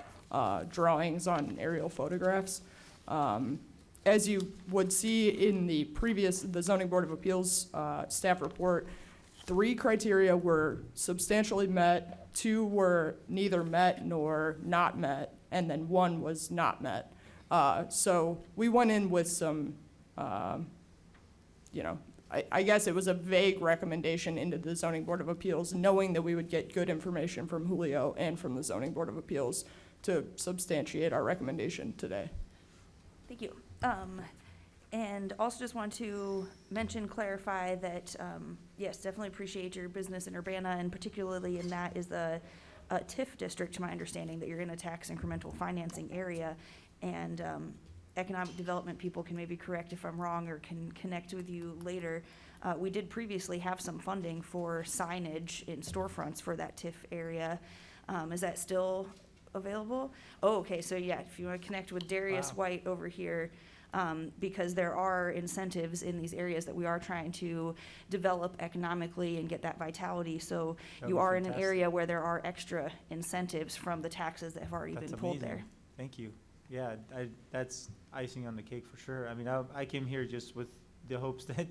drawings on aerial photographs. As you would see in the Zoning Board of Appeals staff report, 3 criteria were substantially met, 2 were neither met nor not met, and then 1 was not met. So we went in with some, you know, I guess it was a vague recommendation into the Zoning Board of Appeals, knowing that we would get good information from Julio and from the Zoning Board of Appeals to substantiate our recommendation today. Thank you. And also just want to clarify that, yes, definitely appreciate your business in Urbana, and particularly in that is the TIF district, to my understanding, that you're in a tax incremental financing area. And economic development people can maybe correct if I'm wrong or can connect with you later. We did previously have some funding for signage in storefronts for that TIF area. Is that still available? Oh, okay, so yeah, if you want to connect with Darius White over here, because there are incentives in these areas that we are trying to develop economically and get that vitality. So That'd you be are in an fantastic. area where there are extra incentives from the taxes that have already That's been pulled amazing. there. Thank you. Yeah, that's icing on the cake for sure. I mean, I came here just with the hopes that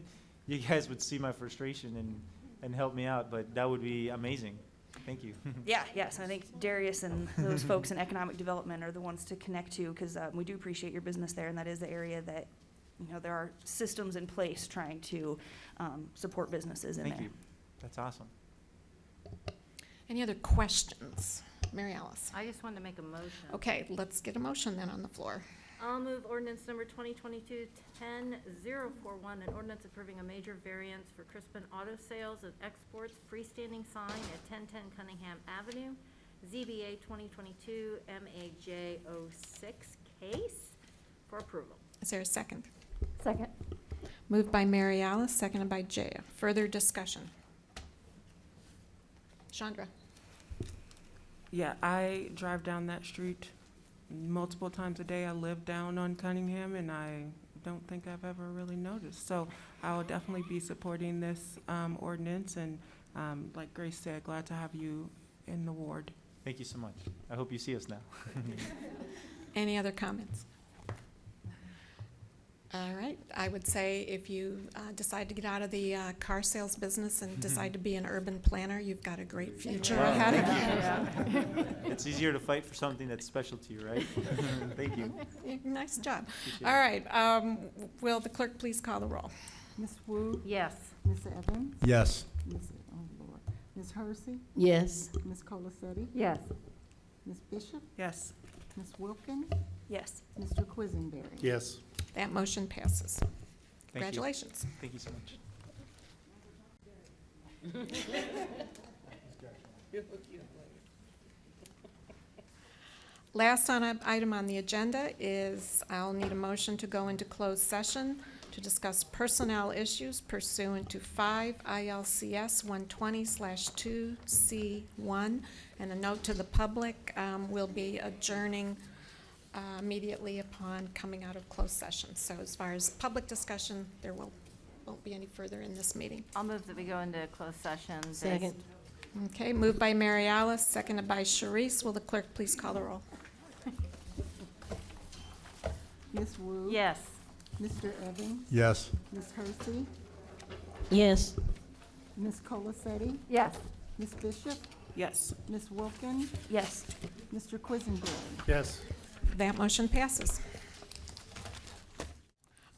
you guys would see my frustration and help me out, but that would be amazing. Thank you. Yeah, yes, I think Darius and those folks in economic development are the ones to connect to, because we do appreciate your business there, and that is the area that, you know, there are systems in place trying to support businesses in there. Thank you. That's awesome. Any other questions? Mary Alice? I just wanted to make a motion. Okay, let's get a motion then on the floor. I'll move ordinance number 2022-10-041, an ordinance approving a major variance for Crispin Auto Sales and Exports freestanding sign at 1010 Cunningham Avenue, ZBA 2022 MAJ06 case for approval. Is there a second? Second. Moved by Mary Alice, seconded by Jaya. Further discussion? Chandra? Yeah, I drive down that street multiple times a day. I live down on Cunningham, and I don't think I've ever really noticed. So I will definitely be supporting this ordinance, and like Grace said, glad to have you in the ward. Thank you so much. I hope you see us now. Any other comments? All right, I would say if you decide to get out of the car sales business and decide to be an urban planner, you've got a great future Wow, ahead thank of you. you. It's easier to fight for something that's special to you, right? Thank you. Nice job. Appreciate All it. right, will the clerk please call the roll? Ms. Wu? Yes. Ms. Evans? Yes. Ms. Oh, Lord. Ms. Hersey? Yes. Ms. Colacetti? Yes. Ms. Bishop? Yes. Ms. Wilkin? Yes. Mr. Quisenberry? Yes. That motion passes. Thank you. Congratulations. Thank you so much. Last item on the agenda is I'll need a motion to go into closed session to discuss personnel issues pursuant to 5 ILCS 120/2C1. And a note to the public, we'll be adjourning immediately upon coming out of closed session. So as far as public discussion, there won't be any further in this meeting. I'll move that we go into closed session. Second. Okay, moved by Mary Alice, seconded by Sharice. Will the clerk please call the roll? Ms. Wu? Yes. Mr. Evans? Yes. Ms. Hersey? Yes. Ms. Colacetti? Yes. Ms. Bishop? Yes. Ms. Wilkin? Yes. Mr. Quisenberry? Yes. That motion passes.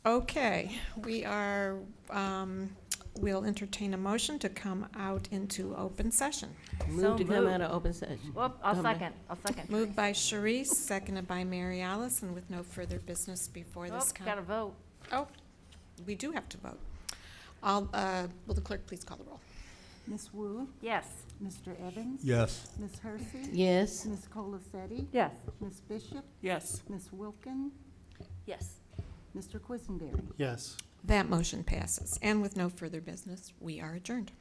Okay, we'll entertain a motion to come out into open session. Move to come moved. out of open session. Well, I'll second. Moved by Sharice, seconded by Mary Alice, and with no further business before this. Oh, gotta vote. Oh, we do have to vote. Will the clerk please call the roll? Ms. Wu? Yes. Mr. Evans? Yes. Ms. Hersey? Yes. Ms. Colacetti? Yes. Ms. Bishop? Yes. Ms. Wilkin? Yes. Mr. Quisenberry? Yes. That motion passes. And with no further business, we are adjourned.